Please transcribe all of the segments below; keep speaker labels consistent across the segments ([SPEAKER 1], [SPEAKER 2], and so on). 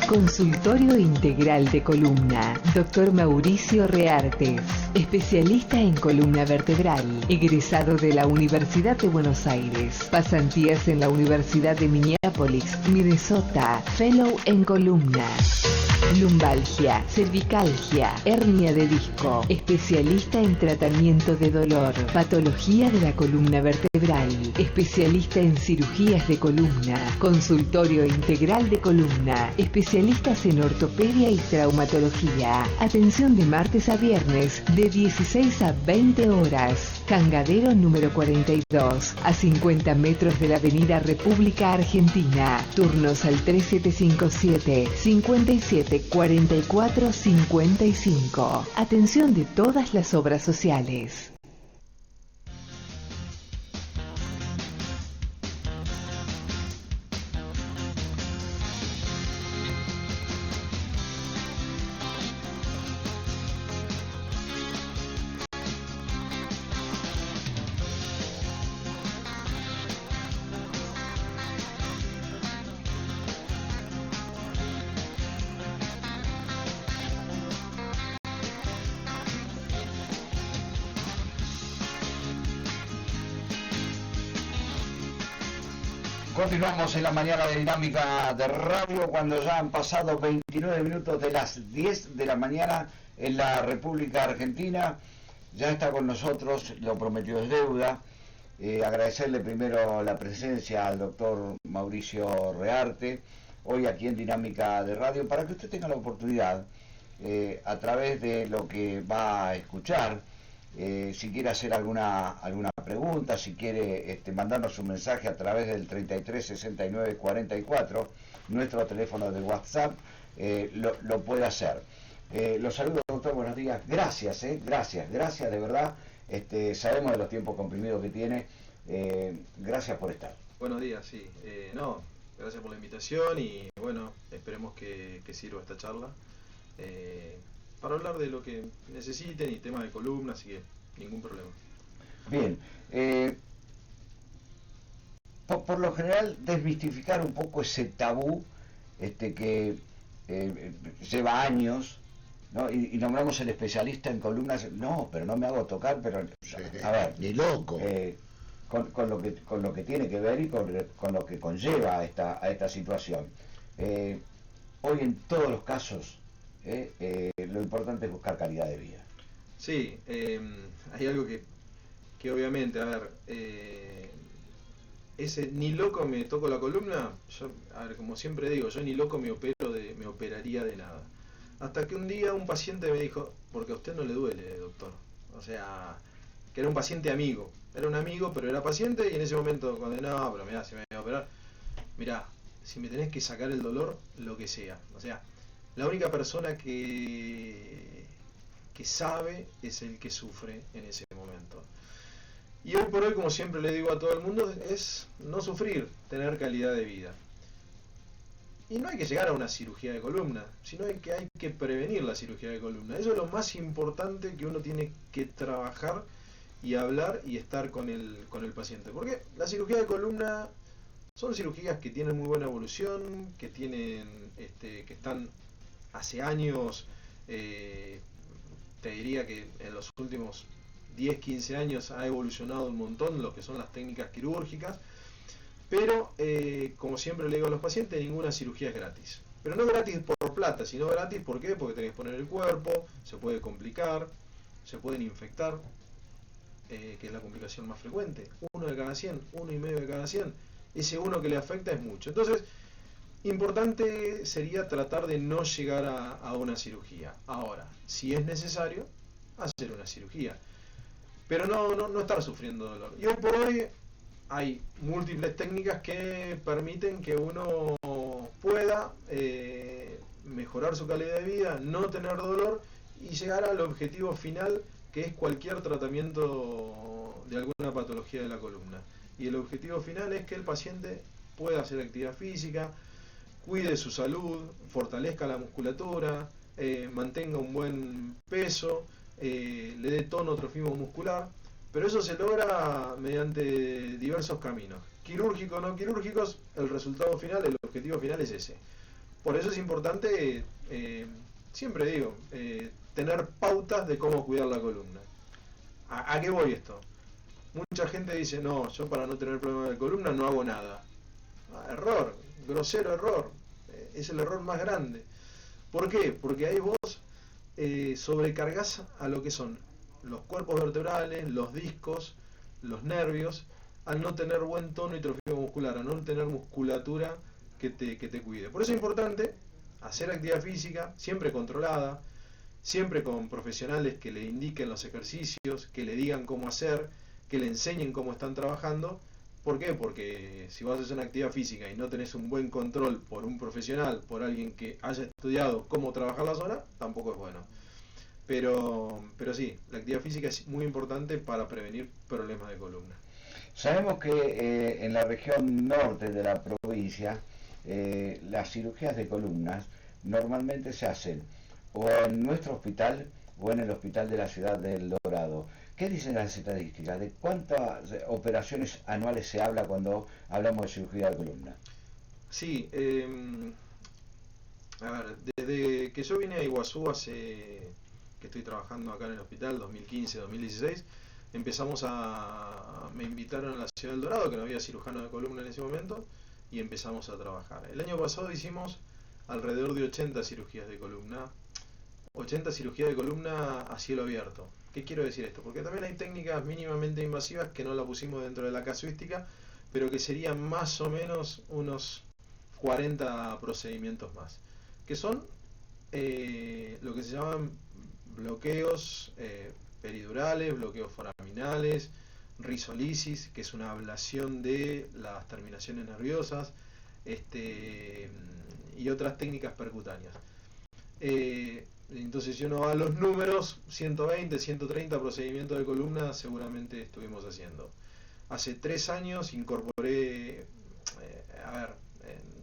[SPEAKER 1] Consultorio Integral de Columna. Dr. Mauricio Reartes, especialista en columna vertebral, egresado de la Universidad de Buenos Aires. Pasantías en la Universidad de Minneapolis, Minnesota. Fellow en columna. Lumbalgia, cervicalgia, hernia de disco. Especialista en tratamiento de dolor. Patología de la columna vertebral. Especialista en cirugías de columna. Consultorio Integral de Columna. Especialistas en ortopedia y traumatología. Atención de martes a viernes de 16 a 20 horas. Cangadero número 42, a 50 metros de la Avenida República Argentina. Turnos al 3757-574455. Atención de todas las obras sociales.
[SPEAKER 2] Continuamos en la mañana de Dinámica de Radio cuando ya han pasado 29 minutos de las 10 de la mañana en la República Argentina. Ya está con nosotros, lo prometido es deuda. Agradecerle primero la presencia al doctor Mauricio Rearte, hoy aquí en Dinámica de Radio, para que usted tenga la oportunidad, a través de lo que va a escuchar, si quiere hacer alguna pregunta, si quiere mandarnos un mensaje a través del 33 69 44, nuestro teléfono de WhatsApp, lo puede hacer. Los saludo, doctor, buenos días. Gracias, gracias de verdad. Sabemos de los tiempos comprimidos que tiene. Gracias por estar.
[SPEAKER 3] Buenos días, sí. Gracias por la invitación y bueno, esperemos que sirva esta charla. Para hablar de lo que necesiten y temas de columna, así que ningún problema.
[SPEAKER 2] Bien, por lo general desmistificar un poco ese tabú que lleva años, ¿no? Y nombramos el especialista en columnas, no, pero no me hago tocar, pero a ver,
[SPEAKER 4] ni loco.
[SPEAKER 2] Con lo que tiene que ver y con lo que conlleva a esta situación. Hoy en todos los casos, lo importante es buscar calidad de vida.
[SPEAKER 3] Sí, hay algo que obviamente, a ver, ese ni loco me toco la columna, yo, a ver, como siempre digo, yo ni loco me operaría de nada. Hasta que un día un paciente me dijo, porque a usted no le duele, doctor. O sea, que era un paciente amigo, era un amigo, pero era paciente, y en ese momento, cuando no, pero mirá, si me voy a operar, mirá, si me tenés que sacar el dolor, lo que sea. O sea, la única persona que sabe es el que sufre en ese momento. Y hoy por hoy, como siempre le digo a todo el mundo, es no sufrir, tener calidad de vida. Y no hay que llegar a una cirugía de columna, sino que hay que prevenir la cirugía de columna. Eso es lo más importante que uno tiene que trabajar y hablar y estar con el paciente. Porque la cirugía de columna son cirugías que tienen muy buena evolución, que están hace años, te diría que en los últimos 10, 15 años ha evolucionado un montón lo que son las técnicas quirúrgicas, pero como siempre le digo a los pacientes, ninguna cirugía es gratis. Pero no gratis por plata, sino gratis ¿por qué? Porque tenés que poner el cuerpo, se puede complicar, se pueden infectar, que es la complicación más frecuente. 1 de cada 100, 1,5 de cada 100, ese uno que le afecta es mucho. Entonces, importante sería tratar de no llegar a una cirugía. Ahora, si es necesario, hacer una cirugía. Pero no estar sufriendo dolor. Y hoy por hoy hay múltiples técnicas que permiten que uno pueda mejorar su calidad de vida, no tener dolor y llegar al objetivo final, que es cualquier tratamiento de alguna patología de la columna. Y el objetivo final es que el paciente pueda hacer actividad física, cuide su salud, fortalezca la musculatura, mantenga un buen peso, le dé tono trofismo muscular, pero eso se logra mediante diversos caminos, quirúrgicos o no quirúrgicos. El resultado final, el objetivo final es ese. Por eso es importante, siempre digo, tener pautas de cómo cuidar la columna. ¿A qué voy esto? Mucha gente dice, no, yo para no tener problemas de columna no hago nada. Error, grosero error, es el error más grande. ¿Por qué? Porque ahí vos sobrecargas a lo que son los cuerpos vertebrales, los discos, los nervios, al no tener buen tono y trofeo muscular, al no tener musculatura que te cuide. Por eso es importante hacer actividad física, siempre controlada, siempre con profesionales que le indiquen los ejercicios, que le digan cómo hacer, que le enseñen cómo están trabajando. ¿Por qué? Porque si vas a hacer una actividad física y no tenés un buen control por un profesional, por alguien que haya estudiado cómo trabajar la zona, tampoco es bueno. Pero sí, la actividad física es muy importante para prevenir problemas de columna.
[SPEAKER 2] Sabemos que en la región norte de la provincia las cirugías de columnas normalmente se hacen o en nuestro hospital o en el hospital de la ciudad del Dorado. ¿Qué dicen las estadísticas? ¿De cuántas operaciones anuales se habla cuando hablamos de cirugía de columna?
[SPEAKER 3] Sí, a ver, desde que yo vine a Iguazú que estoy trabajando acá en el hospital, 2015-2016, me invitaron a la ciudad del Dorado, que no había cirujano de columna en ese momento, y empezamos a trabajar. El año pasado hicimos alrededor de 80 cirugías de columna, 80 cirugías de columna a cielo abierto. ¿Qué quiero decir esto? Porque también hay técnicas mínimamente invasivas que no la pusimos dentro de la casuística, pero que serían más o menos unos 40 procedimientos más, que son lo que se llaman bloqueos peridurales, bloqueos foraminales, risolisis, que es una ablación de las terminaciones nerviosas, y otras técnicas percutáneas. Entonces, si uno va a los números, 120, 130 procedimientos de columna seguramente estuvimos haciendo. Hace 3 años incorporé,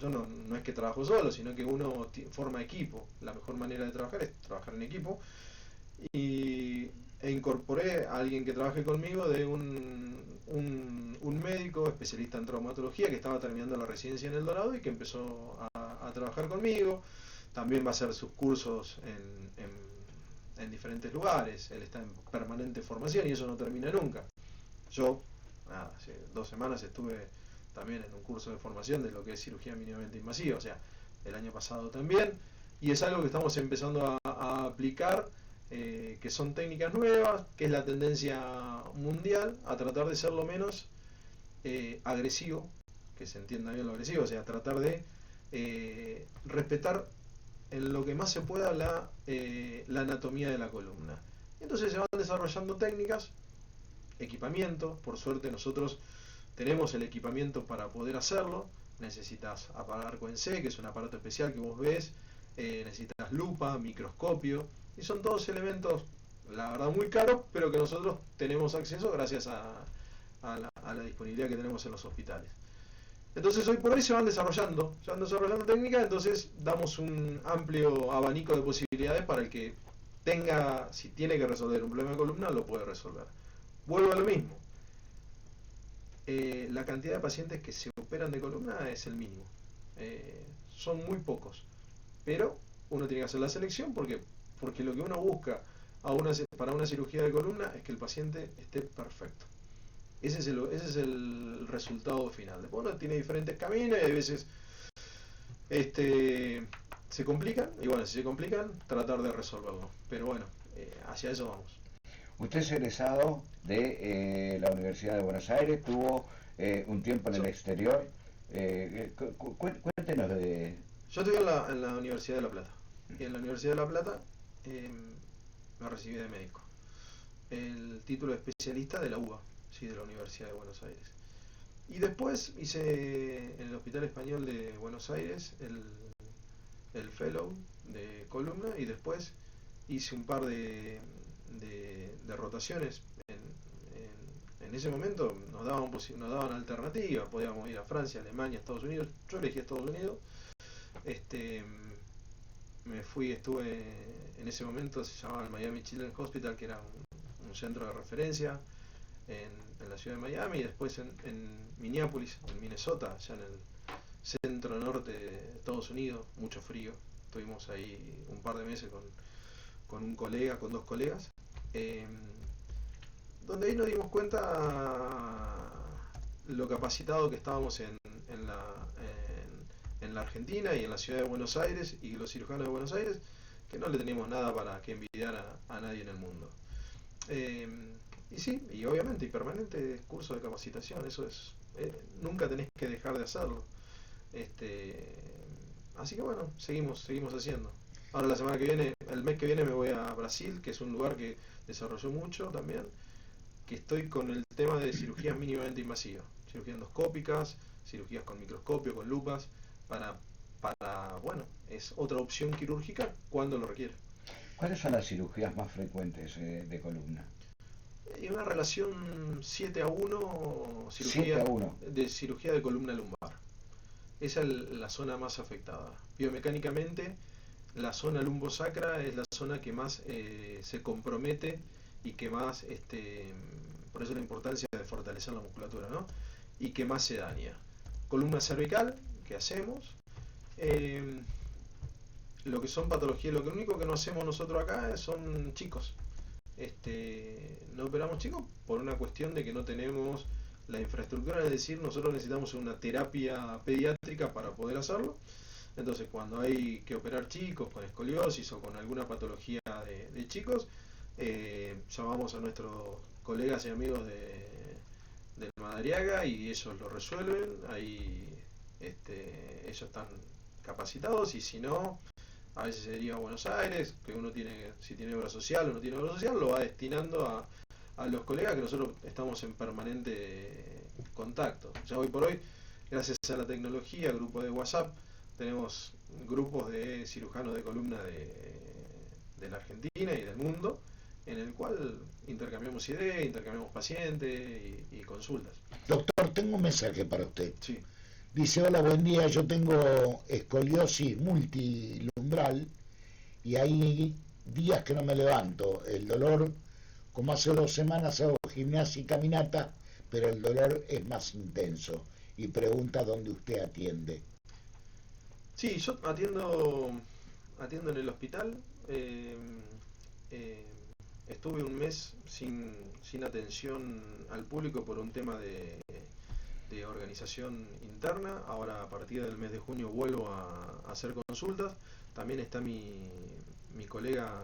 [SPEAKER 3] yo no es que trabajo solo, sino que uno forma equipo. La mejor manera de trabajar es trabajar en equipo. E incorporé a alguien que trabaje conmigo, de un médico especialista en traumatología que estaba terminando la residencia en El Dorado y que empezó a trabajar conmigo. También va a hacer sus cursos en diferentes lugares. Él está en permanente formación y eso no termina nunca. Yo, hace 2 semanas estuve también en un curso de formación de lo que es cirugía mínimamente invasiva, o sea, el año pasado también, y es algo que estamos empezando a aplicar, que son técnicas nuevas, que es la tendencia mundial a tratar de ser lo menos agresivo, que se entienda bien lo agresivo, o sea, tratar de respetar en lo que más se pueda la anatomía de la columna. Entonces se van desarrollando técnicas, equipamiento. Por suerte nosotros tenemos el equipamiento para poder hacerlo. Necesitas aparato en C, que es un aparato especial que vos ves, necesitas lupa, microscopio, y son todos elementos, la verdad, muy caros, pero que nosotros tenemos acceso gracias a la disponibilidad que tenemos en los hospitales. Entonces hoy por hoy se van desarrollando técnicas, entonces damos un amplio abanico de posibilidades para el que tenga, si tiene que resolver un problema de columna, lo puede resolver. Vuelvo a lo mismo. La cantidad de pacientes que se operan de columna es el mínimo. Son muy pocos. Pero uno tiene que hacer la selección porque lo que uno busca para una cirugía de columna es que el paciente esté perfecto. Ese es el resultado final. Después uno tiene diferentes caminos y a veces se complican, y bueno, si se complican, tratar de resolverlo. Pero bueno, hacia eso vamos.
[SPEAKER 2] Usted es egresado de la Universidad de Buenos Aires, tuvo un tiempo en el exterior. Cuéntenos de...
[SPEAKER 3] Yo estudié en la Universidad de La Plata. Y en la Universidad de La Plata me recibí de médico. El título de especialista de la UBA, sí, de la Universidad de Buenos Aires. Y después hice en el Hospital Español de Buenos Aires el fellow de columna, y después hice un par de rotaciones. En ese momento nos daban alternativas, podíamos ir a Francia, Alemania, Estados Unidos. Yo elegí Estados Unidos. Estuve en ese momento, se llamaba el Miami Children's Hospital, que era un centro de referencia en la ciudad de Miami, y después en Minneapolis, en Minnesota, allá centro norte de Estados Unidos, mucho frío. Estuvimos ahí un par de meses con un colega, con 2 colegas, donde ahí nos dimos cuenta lo capacitado que estábamos en la Argentina y en la ciudad de Buenos Aires, y los cirujanos de Buenos Aires, que no le teníamos nada para que envidiar a nadie en el mundo. Y sí, y obviamente, y permanente curso de capacitación, eso es, nunca tenés que dejar de hacerlo. Así que bueno, seguimos haciendo. Ahora la semana que viene, el mes que viene me voy a Brasil, que es un lugar que desarrolló mucho también, que estoy con el tema de cirugías mínimamente invasivas, cirugías endoscópicas, cirugías con microscopio, con lupas, para bueno, es otra opción quirúrgica cuando lo requiere.
[SPEAKER 2] ¿Cuáles son las cirugías más frecuentes de columna?
[SPEAKER 3] Y una relación 7-1,
[SPEAKER 2] cirugía 7-1
[SPEAKER 3] de cirugía de columna lumbar. Esa es la zona más afectada. Biomecánicamente, la zona lumbosacra es la zona que más se compromete y que más, por eso la importancia de fortalecer la musculatura, ¿no? Y que más se daña. Columna cervical, ¿qué hacemos? Lo que son patologías, lo único que no hacemos nosotros acá son chicos. No operamos chicos por una cuestión de que no tenemos la infraestructura, es decir, nosotros necesitamos una terapia pediátrica para poder hacerlo. Entonces, cuando hay que operar chicos con escoliosis o con alguna patología de chicos, llamamos a nuestros colegas y amigos del Madariaga y ellos lo resuelven. Ahí ellos están capacitados, y si no, a veces sería Buenos Aires, que uno tiene, si tiene obra social o no tiene obra social, lo va destinando a los colegas, que nosotros estamos en permanente contacto. Ya hoy por hoy, gracias a la tecnología, grupo de WhatsApp, tenemos grupos de cirujanos de columna de la Argentina y del mundo, en el cual intercambiamos ideas, intercambiamos pacientes y consultas.
[SPEAKER 4] Doctor, tengo un mensaje para usted.
[SPEAKER 3] Sí.
[SPEAKER 4] Dice: hola, buen día, yo tengo escoliosis multilumbral y hay días que no me levanto. El dolor, como hace 2 semanas hago gimnasia y caminata, pero el dolor es más intenso. Y pregunta dónde usted atiende.
[SPEAKER 3] Sí, yo atiendo en el hospital. Estuve un mes sin atención al público por un tema de organización interna. Ahora, a partir del mes de junio, vuelvo a hacer consultas. También está mi colega,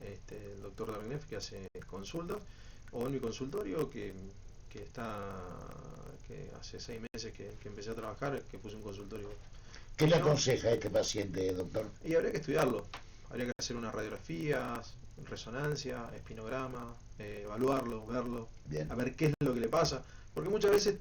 [SPEAKER 3] el doctor Dargnef, que hace consultas, o en mi consultorio, que hace 6 meses que empecé a trabajar, que puse un consultorio.
[SPEAKER 4] ¿Qué le aconseja a este paciente, doctor?
[SPEAKER 3] Y habría que estudiarlo. Habría que hacer unas radiografías, resonancia, espinograma, evaluarlo, verlo,
[SPEAKER 4] Bien.
[SPEAKER 3] A ver qué es lo que le pasa. Porque muchas veces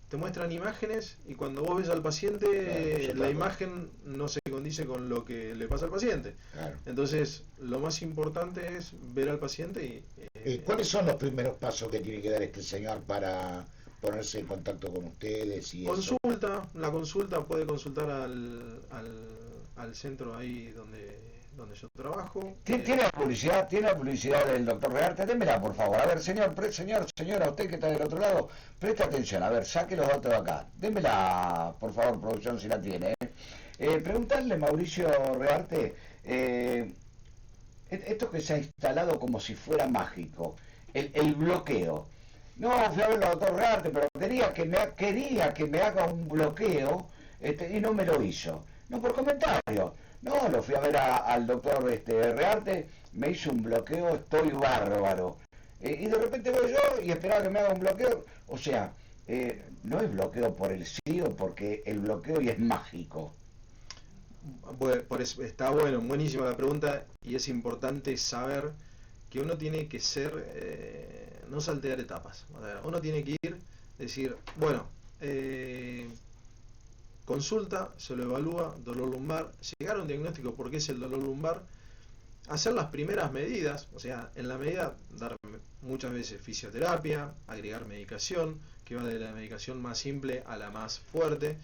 [SPEAKER 3] te muestran imágenes y cuando vos ves al paciente,
[SPEAKER 4] claro,
[SPEAKER 3] la imagen no se condice con lo que le pasa al paciente.
[SPEAKER 4] Claro.
[SPEAKER 3] Entonces, lo más importante es ver al paciente y...
[SPEAKER 4] ¿Cuáles son los primeros pasos que tiene que dar este señor para ponerse en contacto con ustedes? Y
[SPEAKER 3] consulta, la consulta puede consultar al centro ahí donde yo trabajo.
[SPEAKER 2] ¿Tiene la publicidad del doctor Rearte? Démela, por favor. A ver, señora, usted que está del otro lado, presta atención. A ver, saque los datos de acá. Démela, por favor, producción, si la tiene. Preguntarle, Mauricio Rearte, esto que se ha instalado como si fuera mágico, el bloqueo. No, fui a verlo al doctor Rearte, pero quería que me haga un bloqueo, y no me lo hizo. No por comentario. No, lo fui a ver al doctor Rearte, me hizo un bloqueo, estoy bárbaro. Y de repente voy yo y esperaba que me haga un bloqueo. O sea, no es bloqueo por el sí o porque el bloqueo y es mágico.
[SPEAKER 3] Bueno, por eso está buenísima la pregunta, y es importante saber que uno tiene que ser, no saltear etapas. O sea, uno tiene que ir, decir, bueno, consulta, se lo evalúa, dolor lumbar, llegar a un diagnóstico por qué es el dolor lumbar, hacer las primeras medidas, o sea, en la medida dar muchas veces fisioterapia, agregar medicación, que va de la medicación más simple a la más fuerte.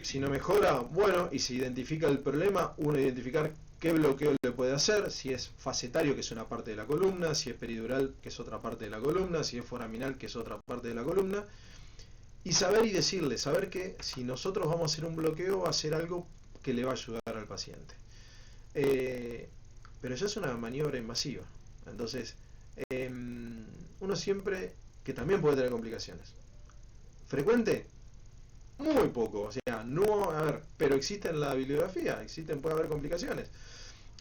[SPEAKER 3] Si no mejora, bueno, y se identifica el problema, uno identificar qué bloqueo le puede hacer, si es facetario, que es una parte de la columna, si es peridural, que es otra parte de la columna, si es foraminal, que es otra parte de la columna. Y saber y decirle, saber que si nosotros vamos a hacer un bloqueo va a ser algo que le va a ayudar al paciente. Pero ya es una maniobra invasiva. Entonces, uno siempre, que también puede tener complicaciones. ¿Frecuente? Muy poco. O sea, no, a ver, pero existe en la bibliografía, puede haber complicaciones.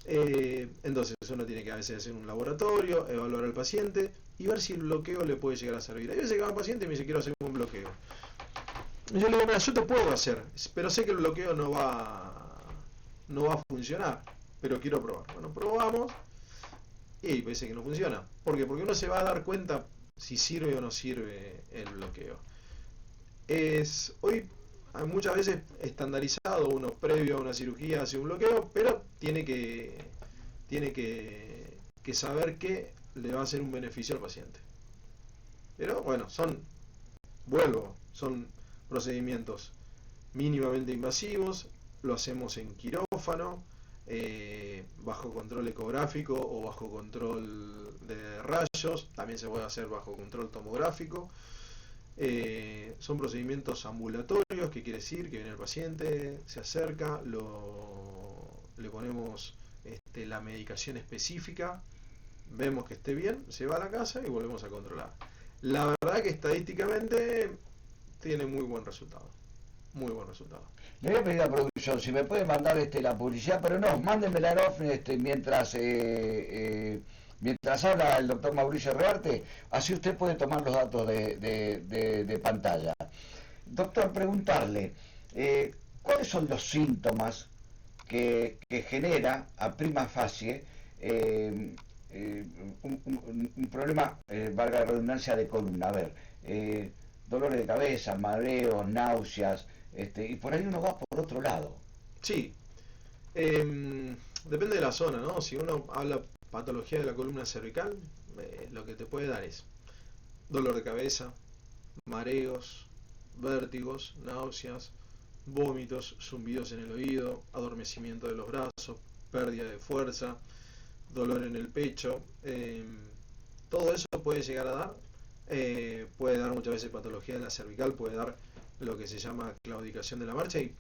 [SPEAKER 3] Entonces uno tiene que a veces hacer un laboratorio, evaluar al paciente y ver si el bloqueo le puede llegar a servir. Hay veces que va un paciente y me dice quiero hacer un bloqueo. Yo le digo, mira, yo te puedo hacer, pero sé que el bloqueo no va a funcionar, pero quiero probar. Bueno, probamos y parece que no funciona. ¿Por qué? Porque uno se va a dar cuenta si sirve o no sirve el bloqueo. Hoy hay muchas veces estandarizado, uno previo a una cirugía hace un bloqueo, pero tiene que saber que le va a hacer un beneficio al paciente. Pero bueno, son procedimientos mínimamente invasivos, lo hacemos en quirófano, bajo control ecográfico o bajo control de rayos, también se puede hacer bajo control tomográfico. Son procedimientos ambulatorios, que quiere decir que viene el paciente, se acerca, le ponemos la medicación específica, vemos que esté bien, se va a la casa y volvemos a controlar. La verdad que estadísticamente tiene muy buen resultado. Muy buen resultado.
[SPEAKER 2] Le voy a pedir a producción si me puede mandar la publicidad, pero no, mándenmela en off mientras habla el doctor Mauricio Rearte, así usted puede tomar los datos de pantalla. Doctor, preguntarle, ¿cuáles son los síntomas que genera a prima facie un problema, valga la redundancia, de columna? A ver, dolores de cabeza, mareos, náuseas, y por ahí uno va por otro lado.
[SPEAKER 3] Sí, depende de la zona, ¿no? Si uno habla patología de la columna cervical, lo que te puede dar es dolor de cabeza, mareos, vértigos, náuseas, vómitos, zumbidos en el oído, adormecimiento de los brazos, pérdida de fuerza, dolor en el pecho. Todo eso puede llegar a dar. Puede dar muchas veces patología de la cervical, puede dar lo que se llama claudicación de la marcha y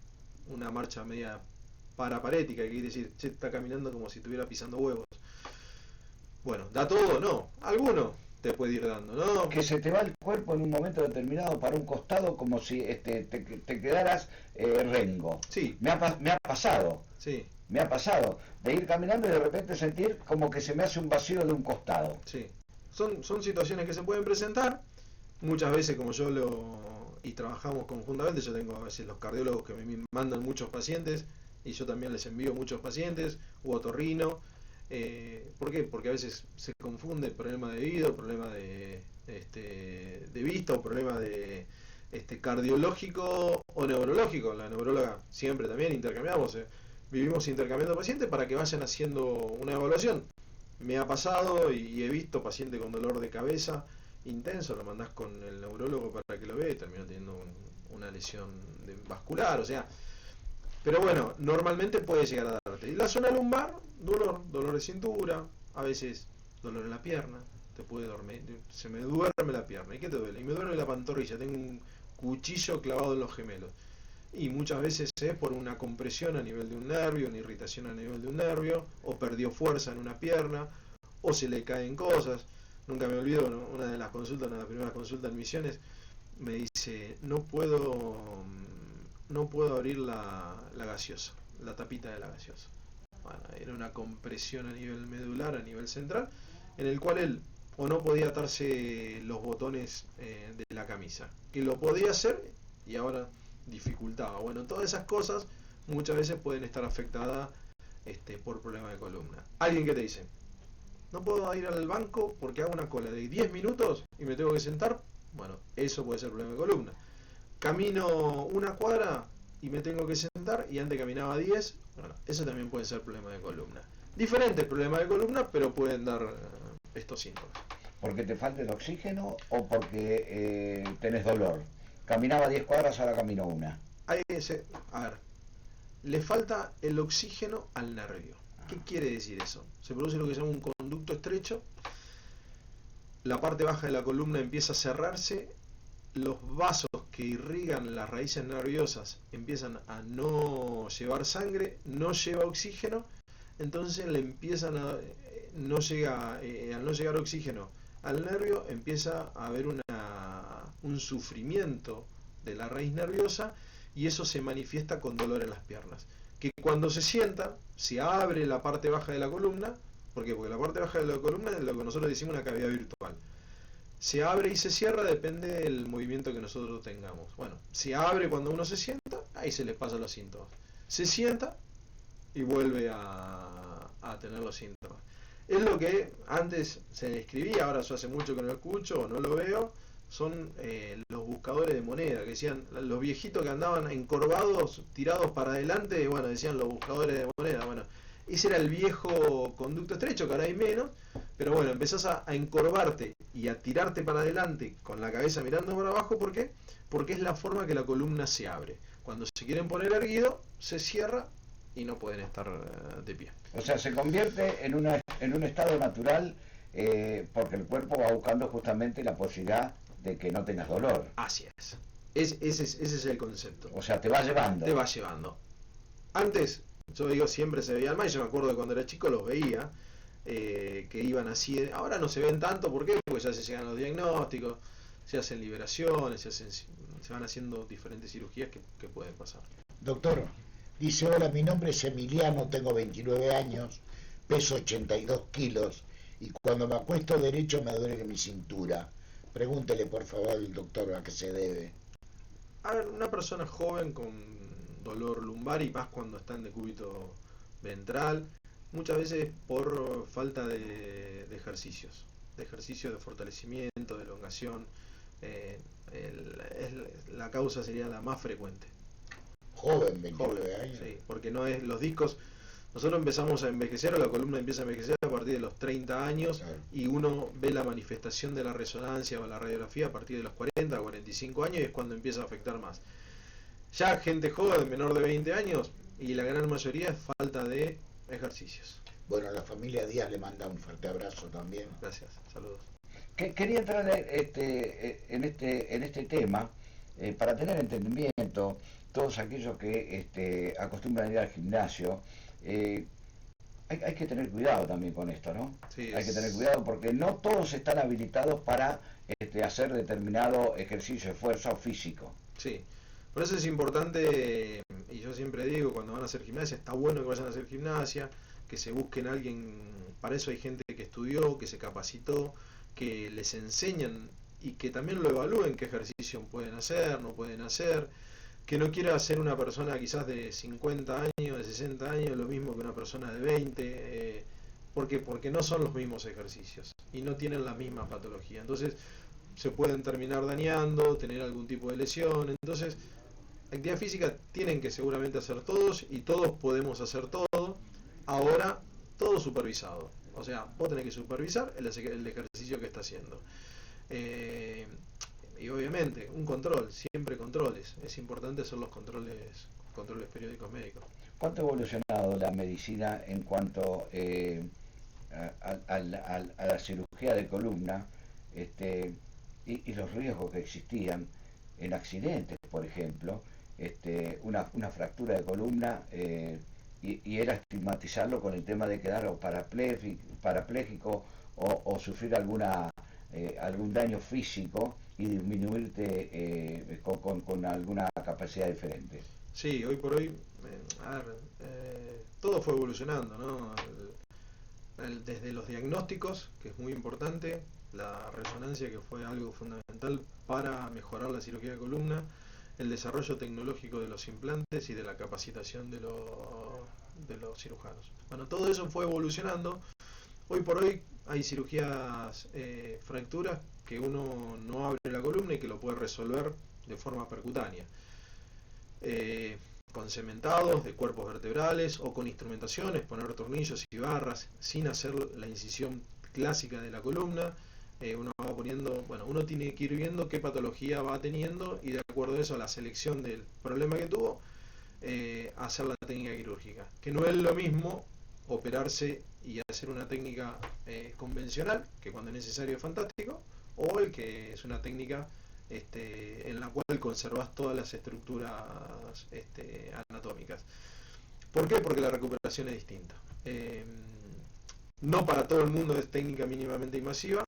[SPEAKER 3] una marcha media paraparética, que quiere decir, está caminando como si estuviera pisando huevos. Bueno, ¿da todo? No. Alguno te puede ir dando, ¿no?
[SPEAKER 2] Que se te va el cuerpo en un momento determinado para un costado como si te quedaras rengo.
[SPEAKER 3] Sí.
[SPEAKER 2] Me ha pasado.
[SPEAKER 3] Sí.
[SPEAKER 2] Me ha pasado de ir caminando y de repente sentir como que se me hace un vacío de un costado.
[SPEAKER 3] Sí. Son situaciones que se pueden presentar. Muchas veces, como y trabajamos conjuntamente, yo tengo a veces los cardiólogos que me mandan muchos pacientes y yo también les envío muchos pacientes, u otorrino. ¿Por qué? Porque a veces se confunde problema de oído, problema de vista o problema de cardiológico o neurológico. La neuróloga siempre también intercambiamos, vivimos intercambiando pacientes para que vayan haciendo una evaluación. Me ha pasado y he visto paciente con dolor de cabeza intenso, lo mandás con el neurólogo para que lo vea y terminó teniendo una lesión vascular, o sea. Pero bueno, normalmente puede llegar a darte. Y la zona lumbar, dolor de cintura, a veces dolor en la pierna, te puede dormir, se me duerme la pierna. ¿Y qué te duele? Y me duele la pantorrilla, tengo un cuchillo clavado en los gemelos. Y muchas veces es por una compresión a nivel de un nervio, una irritación a nivel de un nervio, o perdió fuerza en una pierna, o se le caen cosas. Nunca me olvido, ¿no? Una de las primeras consultas en Misiones, me dice, no puedo abrir la gaseosa, la tapita de la gaseosa. Bueno, era una compresión a nivel medular, a nivel central, en el cual él o no podía atarse los botones de la camisa, que lo podía hacer y ahora dificultaba. Bueno, todas esas cosas muchas veces pueden estar afectadas por problemas de columna. Alguien que te dice, no puedo ir al banco porque hago una cola de 10 minutos y me tengo que sentar, bueno, eso puede ser problema de columna. Camino una cuadra y me tengo que sentar y antes caminaba 10, bueno, eso también puede ser problema de columna. Diferentes problemas de columna, pero pueden dar estos síntomas.
[SPEAKER 2] ¿Porque te falta el oxígeno o porque tenés dolor? Caminaba 10 cuadras, ahora camino una.
[SPEAKER 3] A ver, le falta el oxígeno al nervio. ¿Qué quiere decir eso? Se produce lo que se llama un conducto estrecho, la parte baja de la columna empieza a cerrarse, los vasos que irrigan las raíces nerviosas empiezan a no llevar sangre, no lleva oxígeno, entonces le empiezan a no llega, al no llegar oxígeno al nervio, empieza a haber un sufrimiento de la raíz nerviosa, y eso se manifiesta con dolor en las piernas, que cuando se sienta, se abre la parte baja de la columna. ¿Por qué? Porque la parte baja de la columna es lo que nosotros decimos una cavidad virtual. Se abre y se cierra, depende del movimiento que nosotros tengamos. Bueno, se abre cuando uno se sienta, ahí se les pasan los síntomas. Se sienta y vuelve a tener los síntomas. Es lo que antes se describía, ahora yo hace mucho que no lo escucho o no lo veo, son los buscadores de moneda, que decían, los viejitos que andaban encorvados, tirados para adelante, bueno, decían los buscadores de moneda. Bueno, ese era el viejo conducto estrecho, que ahora hay menos, pero bueno, empezás a encorvarte y a tirarte para adelante con la cabeza mirando para abajo. ¿Por qué? Porque es la forma que la columna se abre. Cuando se quieren poner erguido, se cierra y no pueden estar de pie.
[SPEAKER 2] O sea, se convierte en un estado natural, porque el cuerpo va buscando justamente la posibilidad de que no tengas dolor.
[SPEAKER 3] Así es. Ese es el concepto.
[SPEAKER 2] O sea, te va llevando.
[SPEAKER 3] Te va llevando. Antes, yo digo, siempre se veían más, y yo me acuerdo de cuando era chico los veía, que iban así. Ahora no se ven tanto, ¿por qué? Porque ya se llegan los diagnósticos, se hacen liberaciones, se van haciendo diferentes cirugías que pueden pasar.
[SPEAKER 4] Doctor, dice: hola, mi nombre es Emiliano, tengo 29 años, peso 82 kilos y cuando me acuesto derecho me duele mi cintura. Pregúntele por favor al doctor a qué se debe.
[SPEAKER 3] A ver, una persona joven con dolor lumbar, y más cuando está en decúbito ventral, muchas veces por falta de ejercicios, de fortalecimiento, de elongación, la causa sería la más frecuente.
[SPEAKER 4] Joven, 29 años.
[SPEAKER 3] Sí, porque no es los discos. Nosotros empezamos a envejecer, o la columna empieza a envejecer a partir de los 30 años, claro. Y uno ve la manifestación de la resonancia o la radiografía a partir de los 40 o 45 años, y es cuando empieza a afectar más. Ya gente joven, menor de 20 años, y la gran mayoría es falta de ejercicios.
[SPEAKER 4] Bueno, a la familia Díaz le manda un fuerte abrazo también.
[SPEAKER 3] Gracias, saludos.
[SPEAKER 2] Quería entrar en este tema, para tener entendimiento, todos aquellos que acostumbran ir al gimnasio. Hay que tener cuidado también con esto, ¿no? Sí, hay que tener cuidado porque no todos están habilitados para hacer determinado ejercicio, esfuerzo físico.
[SPEAKER 3] Sí, por eso es importante, y yo siempre digo, cuando van a hacer gimnasia, está bueno que vayan a hacer gimnasia, que se busquen a alguien. Para eso hay gente que estudió, que se capacitó, que les enseñan y que también lo evalúen qué ejercicio pueden hacer, no pueden hacer. Que no quiera ser una persona quizás de 50 años, de 60 años, lo mismo que una persona de 20, porque no son los mismos ejercicios y no tienen la misma patología. Entonces se pueden terminar dañando, tener algún tipo de lesión. Entonces, actividad física tienen que seguramente hacer todos, y todos podemos hacer todo. Ahora, todo supervisado. O sea, vos tenés que supervisar el ejercicio que está haciendo. Y obviamente, un control, siempre controles. Es importante hacer los controles periódicos médicos.
[SPEAKER 2] ¿Cuánto ha evolucionado la medicina en cuanto a la cirugía de columna y los riesgos que existían en accidentes, por ejemplo? Una fractura de columna y era estigmatizarlo con el tema de quedar o parapléjico o sufrir algún daño físico y disminuirte con alguna capacidad diferente.
[SPEAKER 3] Sí, hoy por hoy, todo fue evolucionando, ¿no? Desde los diagnósticos, que es muy importante, la resonancia, que fue algo fundamental para mejorar la cirugía de columna, el desarrollo tecnológico de los implantes y de la capacitación de los cirujanos. Bueno, todo eso fue evolucionando. Hoy por hoy hay cirugías, fracturas, que uno no abre la columna y que lo puede resolver de forma percutánea. Con cementados de cuerpos vertebrales o con instrumentaciones, poner tornillos y barras sin hacer la incisión clásica de la columna. Uno va poniendo, uno tiene que ir viendo qué patología va teniendo y de acuerdo a eso, a la selección del problema que tuvo, hacer la técnica quirúrgica. Que no es lo mismo operarse y hacer una técnica convencional, que cuando es necesario es fantástico, o el que es una técnica en la cual conservas todas las estructuras anatómicas. ¿Por qué? Porque la recuperación es distinta. No para todo el mundo es técnica mínimamente invasiva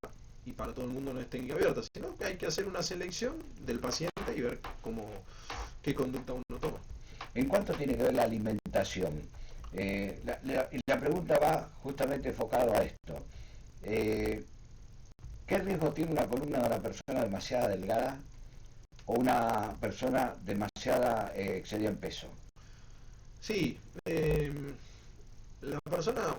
[SPEAKER 3] y para todo el mundo no es técnica abierta, sino que hay que hacer una selección del paciente y ver qué conducta uno toma.
[SPEAKER 2] ¿En cuánto tiene que ver la alimentación? La pregunta va justamente enfocado a esto. ¿Qué riesgo tiene una columna de una persona demasiado delgada o una persona demasiada excedida en peso?
[SPEAKER 3] Sí, la persona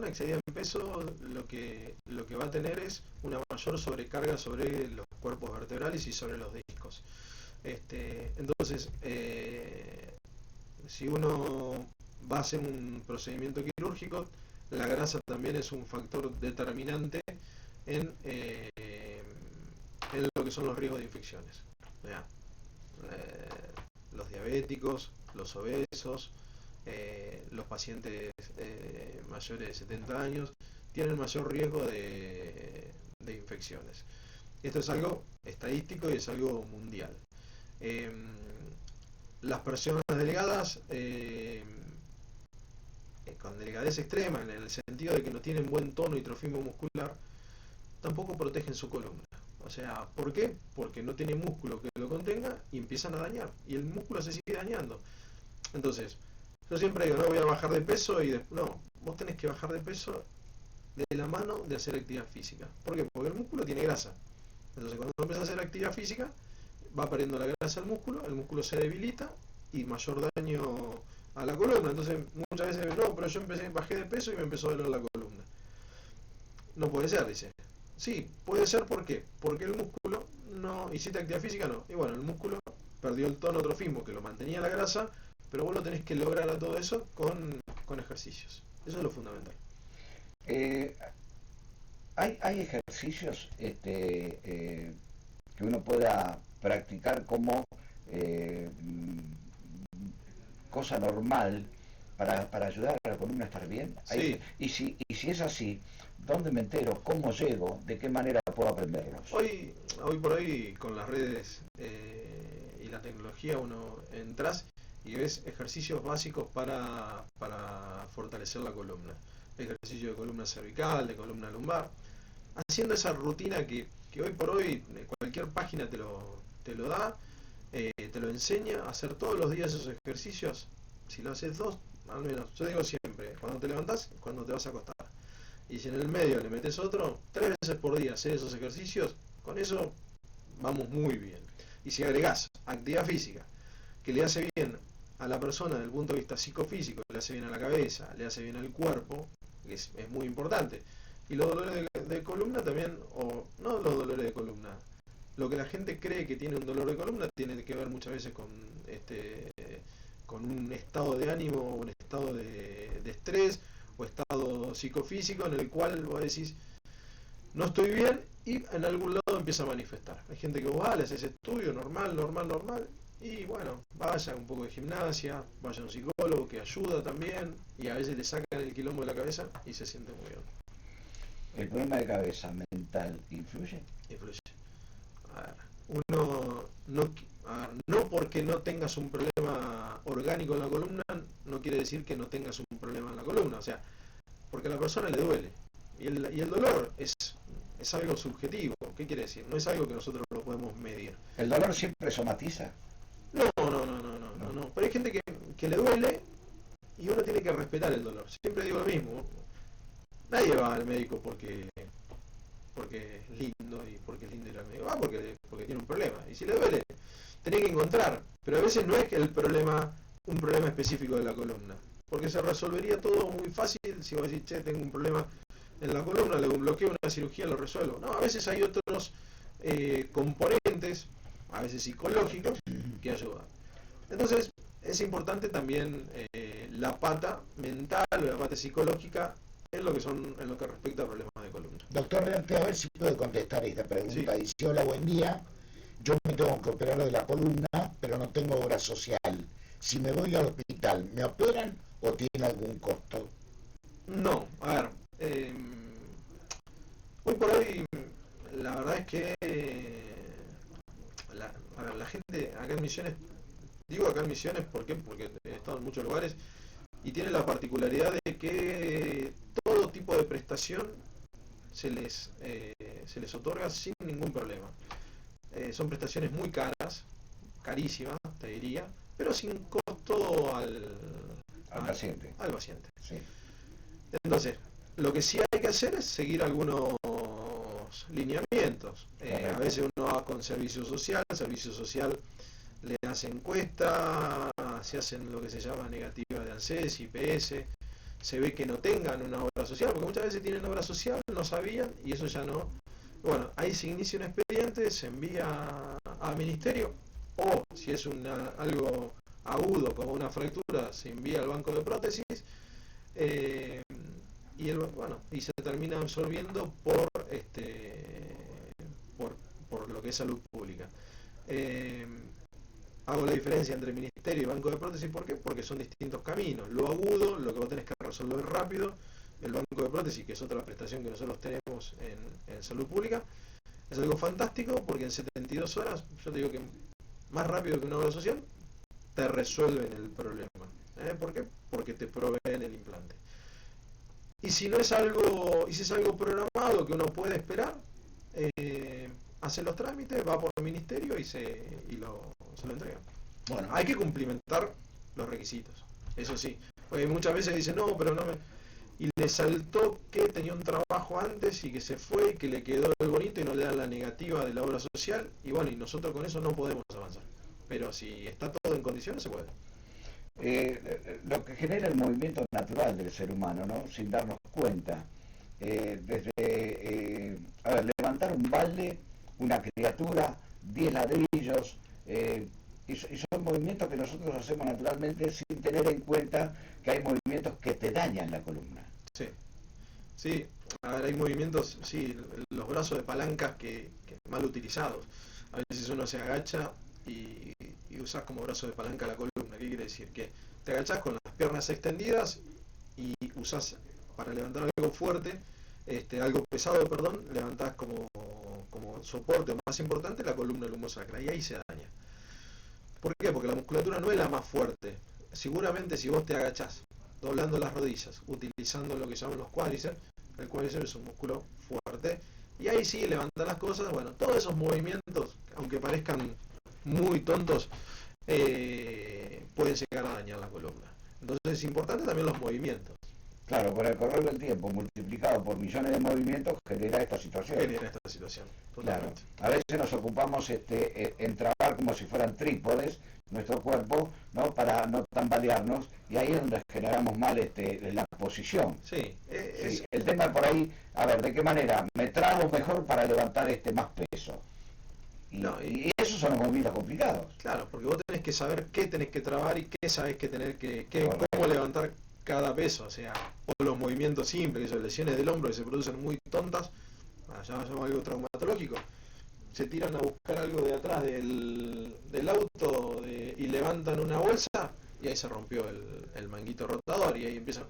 [SPEAKER 3] excedida en peso lo que va a tener es una mayor sobrecarga sobre los cuerpos vertebrales y sobre los discos. Entonces, si uno va a hacer un procedimiento quirúrgico, la grasa también es un factor determinante en lo que son los riesgos de infecciones. Los diabéticos, los obesos, los pacientes mayores de 70 años tienen mayor riesgo de infecciones. Esto es algo estadístico y es algo mundial. Las personas delgadas con delgadez extrema, en el sentido de que no tienen buen tono y trofismo muscular, tampoco protegen su columna. O sea, ¿por qué? Porque no tiene músculo que lo contenga y empiezan a dañar. Y el músculo se sigue dañando. Entonces, yo siempre digo, no voy a bajar de peso no, vos tenés que bajar de peso de la mano de hacer actividad física. ¿Por qué? Porque el músculo tiene grasa. Entonces, cuando empieza a hacer actividad física, va perdiendo la grasa el músculo se debilita y mayor daño a la columna. Entonces, muchas veces, no, pero yo bajé de peso y me empezó a doler la columna. No puede ser, dice. Sí, puede ser, ¿por qué? Porque el músculo no, hiciste actividad física, no. Y bueno, el músculo perdió el tono trofismo que lo mantenía la grasa, pero vos lo tenés que lograr a todo eso con ejercicios. Eso es lo fundamental.
[SPEAKER 2] Hay ejercicios que uno pueda practicar como cosa normal para ayudar a la columna a estar bien.
[SPEAKER 3] Sí.
[SPEAKER 2] Y si es así, ¿dónde me entero? ¿Cómo llego? ¿De qué manera puedo aprenderlos?
[SPEAKER 3] Hoy por hoy, con las redes y la tecnología, uno entras y ves ejercicios básicos para fortalecer la columna. Ejercicio de columna cervical, de columna lumbar. Haciendo esa rutina que hoy por hoy cualquier página te lo da, te lo enseña a hacer todos los días esos ejercicios. Si lo haces 2, al menos, yo digo siempre, cuando te levantás, cuando te vas a acostar. Y si en el medio le metes otro, 3 veces por día hacer esos ejercicios, con eso vamos muy bien. Y si agregás actividad física, que le hace bien a la persona desde el punto de vista psicofísico, le hace bien a la cabeza, le hace bien al cuerpo, que es muy importante. Y los dolores de columna también, o no los dolores de columna, lo que la gente cree que tiene un dolor de columna tiene que ver muchas veces con un estado de ánimo, un estado de estrés o estado psicofísico en el cual vos decís no estoy bien y en algún lado empieza a manifestar. Hay gente que vos le haces estudio normal y bueno, vaya un poco de gimnasia, vaya a un psicólogo que ayuda también y a veces le sacan el quilombo de la cabeza y se siente muy bien.
[SPEAKER 2] ¿El problema de cabeza mental influye?
[SPEAKER 3] Influye. A ver, uno no porque no tengas un problema orgánico en la columna no quiere decir que no tengas un problema en la columna, o sea, porque a la persona le duele y el dolor es algo subjetivo. ¿Qué quiere decir? No es algo que nosotros lo podemos medir.
[SPEAKER 2] ¿El dolor siempre somatiza?
[SPEAKER 3] No, pero hay gente que le duele y uno tiene que respetar el dolor. Siempre digo lo mismo, nadie va al médico porque es lindo y porque es lindo ir al médico, va porque tiene un problema, y si le duele tenés que encontrar, pero a veces no es que un problema específico de la columna, porque se resolvería todo muy fácil si vos decís, che, tengo un problema en la columna, le bloqueo una cirugía, lo resuelvo. No, a veces hay otros componentes, a veces psicológicos, que ayudan. Entonces es importante también la pata mental o la pata psicológica en lo que respecta a problemas de columna.
[SPEAKER 4] Doctor Rearte, a ver si puede contestar esta pregunta.
[SPEAKER 3] Sí.
[SPEAKER 4] Dice, hola, buen día. Yo me tengo que operar de la columna, pero no tengo obra social. Si me voy al hospital, ¿me operan o tiene algún costo?
[SPEAKER 3] No, a ver, hoy por hoy la verdad es que a ver, la gente acá en Misiones, digo acá en Misiones, ¿por qué? Porque he estado en muchos lugares y tiene la particularidad de que todo tipo de prestación se les otorga sin ningún problema. Son prestaciones muy caras, carísimas, te diría, pero sin costo al paciente. Al paciente.
[SPEAKER 2] Sí.
[SPEAKER 3] Entonces, lo que sí hay que hacer es seguir algunos lineamientos. A veces uno va con servicio social le hace encuesta, se hacen lo que se llama negativa de ANSES, IPS, se ve que no tengan una obra social, porque muchas veces tienen obra social, no sabían, y eso ya no. Bueno, ahí se inicia un expediente, se envía al ministerio, o si es algo agudo como una fractura, se envía al banco de prótesis, y se termina absorbiendo por lo que es salud pública. Hago la diferencia entre ministerio y banco de prótesis, ¿por qué? Porque son distintos caminos. Lo agudo, lo que vos tenés que resolver rápido, el banco de prótesis, que es otra prestación que nosotros tenemos en salud pública, es algo fantástico porque en 72 horas, yo te digo que más rápido que una obra social, te resuelven el problema. ¿Por qué? Porque te proveen el implante. Y si no es algo, y si es algo programado que uno puede esperar, hace los trámites, va por el ministerio y se lo entregan. Bueno, hay que cumplimentar los requisitos, eso sí. Porque muchas veces dicen, no, pero no me... Y le saltó que tenía un trabajo antes y que se fue y que le quedó el bonito y no le dan la negativa de la obra social. Y bueno, y nosotros con eso no podemos avanzar. Pero si está todo en condiciones, se puede.
[SPEAKER 2] Lo que genera el movimiento natural del ser humano, ¿no? Sin darnos cuenta. Desde levantar un balde, una criatura, 10 ladrillos, y son movimientos que nosotros hacemos naturalmente sin tener en cuenta que hay movimientos que te dañan la columna.
[SPEAKER 3] Sí, a ver, hay movimientos, sí, los brazos de palancas que mal utilizados. A veces uno se agacha y usas como brazo de palanca la columna. ¿Qué quiere decir? Que te agachás con las piernas extendidas y usás para levantar algo fuerte, algo pesado, levantás como soporte más importante la columna lumosacra y ahí se daña. ¿Por qué? Porque la musculatura no es la más fuerte. Seguramente si vos te agachás doblando las rodillas, utilizando lo que llaman los cuádriceps, el cuádriceps es un músculo fuerte, y ahí sí levantan las cosas. Bueno, todos esos movimientos, aunque parezcan muy tontos, pueden llegar a dañar la columna. Entonces es importante también los movimientos.
[SPEAKER 2] Claro, por el correr del tiempo multiplicado por millones de movimientos genera esta situación. Claro, a veces nos ocupamos en trabajar como si fueran trípodes nuestro cuerpo, ¿no? Para no tambalearnos, y ahí es donde generamos mal la posición.
[SPEAKER 3] Sí,
[SPEAKER 2] sí, el tema por ahí, a ver, ¿de qué manera me trago mejor para levantar más peso? Y esos son los movimientos complicados.
[SPEAKER 3] Claro, porque vos tenés que saber qué tenés que trabar y qué sabés que tener cómo levantar cada peso, o sea, o los movimientos simples, que son lesiones del hombro que se producen muy tontas, ya algo traumatológico, se tiran a buscar algo de atrás del auto y levantan una bolsa y ahí se rompió el manguito rotador y ahí empiezan,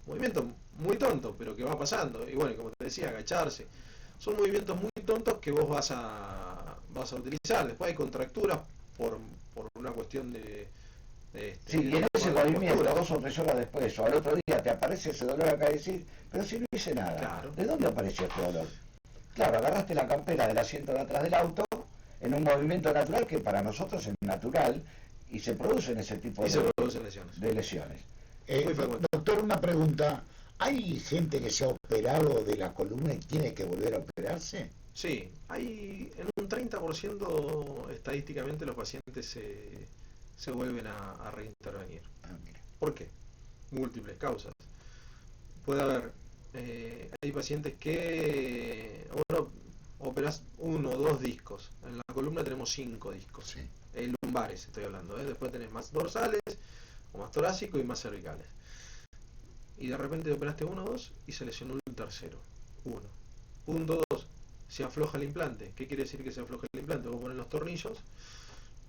[SPEAKER 3] movimientos muy tontos, pero que va pasando, y bueno, como te decía, agacharse, son movimientos muy tontos que vos vas a utilizar. Después hay contracturas por una cuestión de
[SPEAKER 2] sí, y en ese movimiento, 2 o 3 horas después, o al otro día te aparece ese dolor acá y decir, pero si no hice nada,
[SPEAKER 3] claro.
[SPEAKER 2] ¿De dónde apareció este dolor? Claro, agarraste la campera del asiento de atrás del auto en un movimiento natural que para nosotros es natural y se producen ese tipo de lesiones.
[SPEAKER 4] Doctor, una pregunta. ¿Hay gente que se ha operado de la columna y tiene que volver a operarse?
[SPEAKER 3] Sí, hay en un 30% estadísticamente los pacientes se vuelven a reintervenir. ¿Por qué? Múltiples causas. Puede haber, hay pacientes que operas 1 o 2 discos. En la columna tenemos 5 discos.
[SPEAKER 4] Sí.
[SPEAKER 3] Lumbares estoy hablando. Después tenés más dorsales, o más torácicos y más cervicales. Y de repente operaste 1 o 2 y se lesionó el tercero. 1. Punto 2. Se afloja el implante. ¿Qué quiere decir que se afloja el implante? Vos pones los tornillos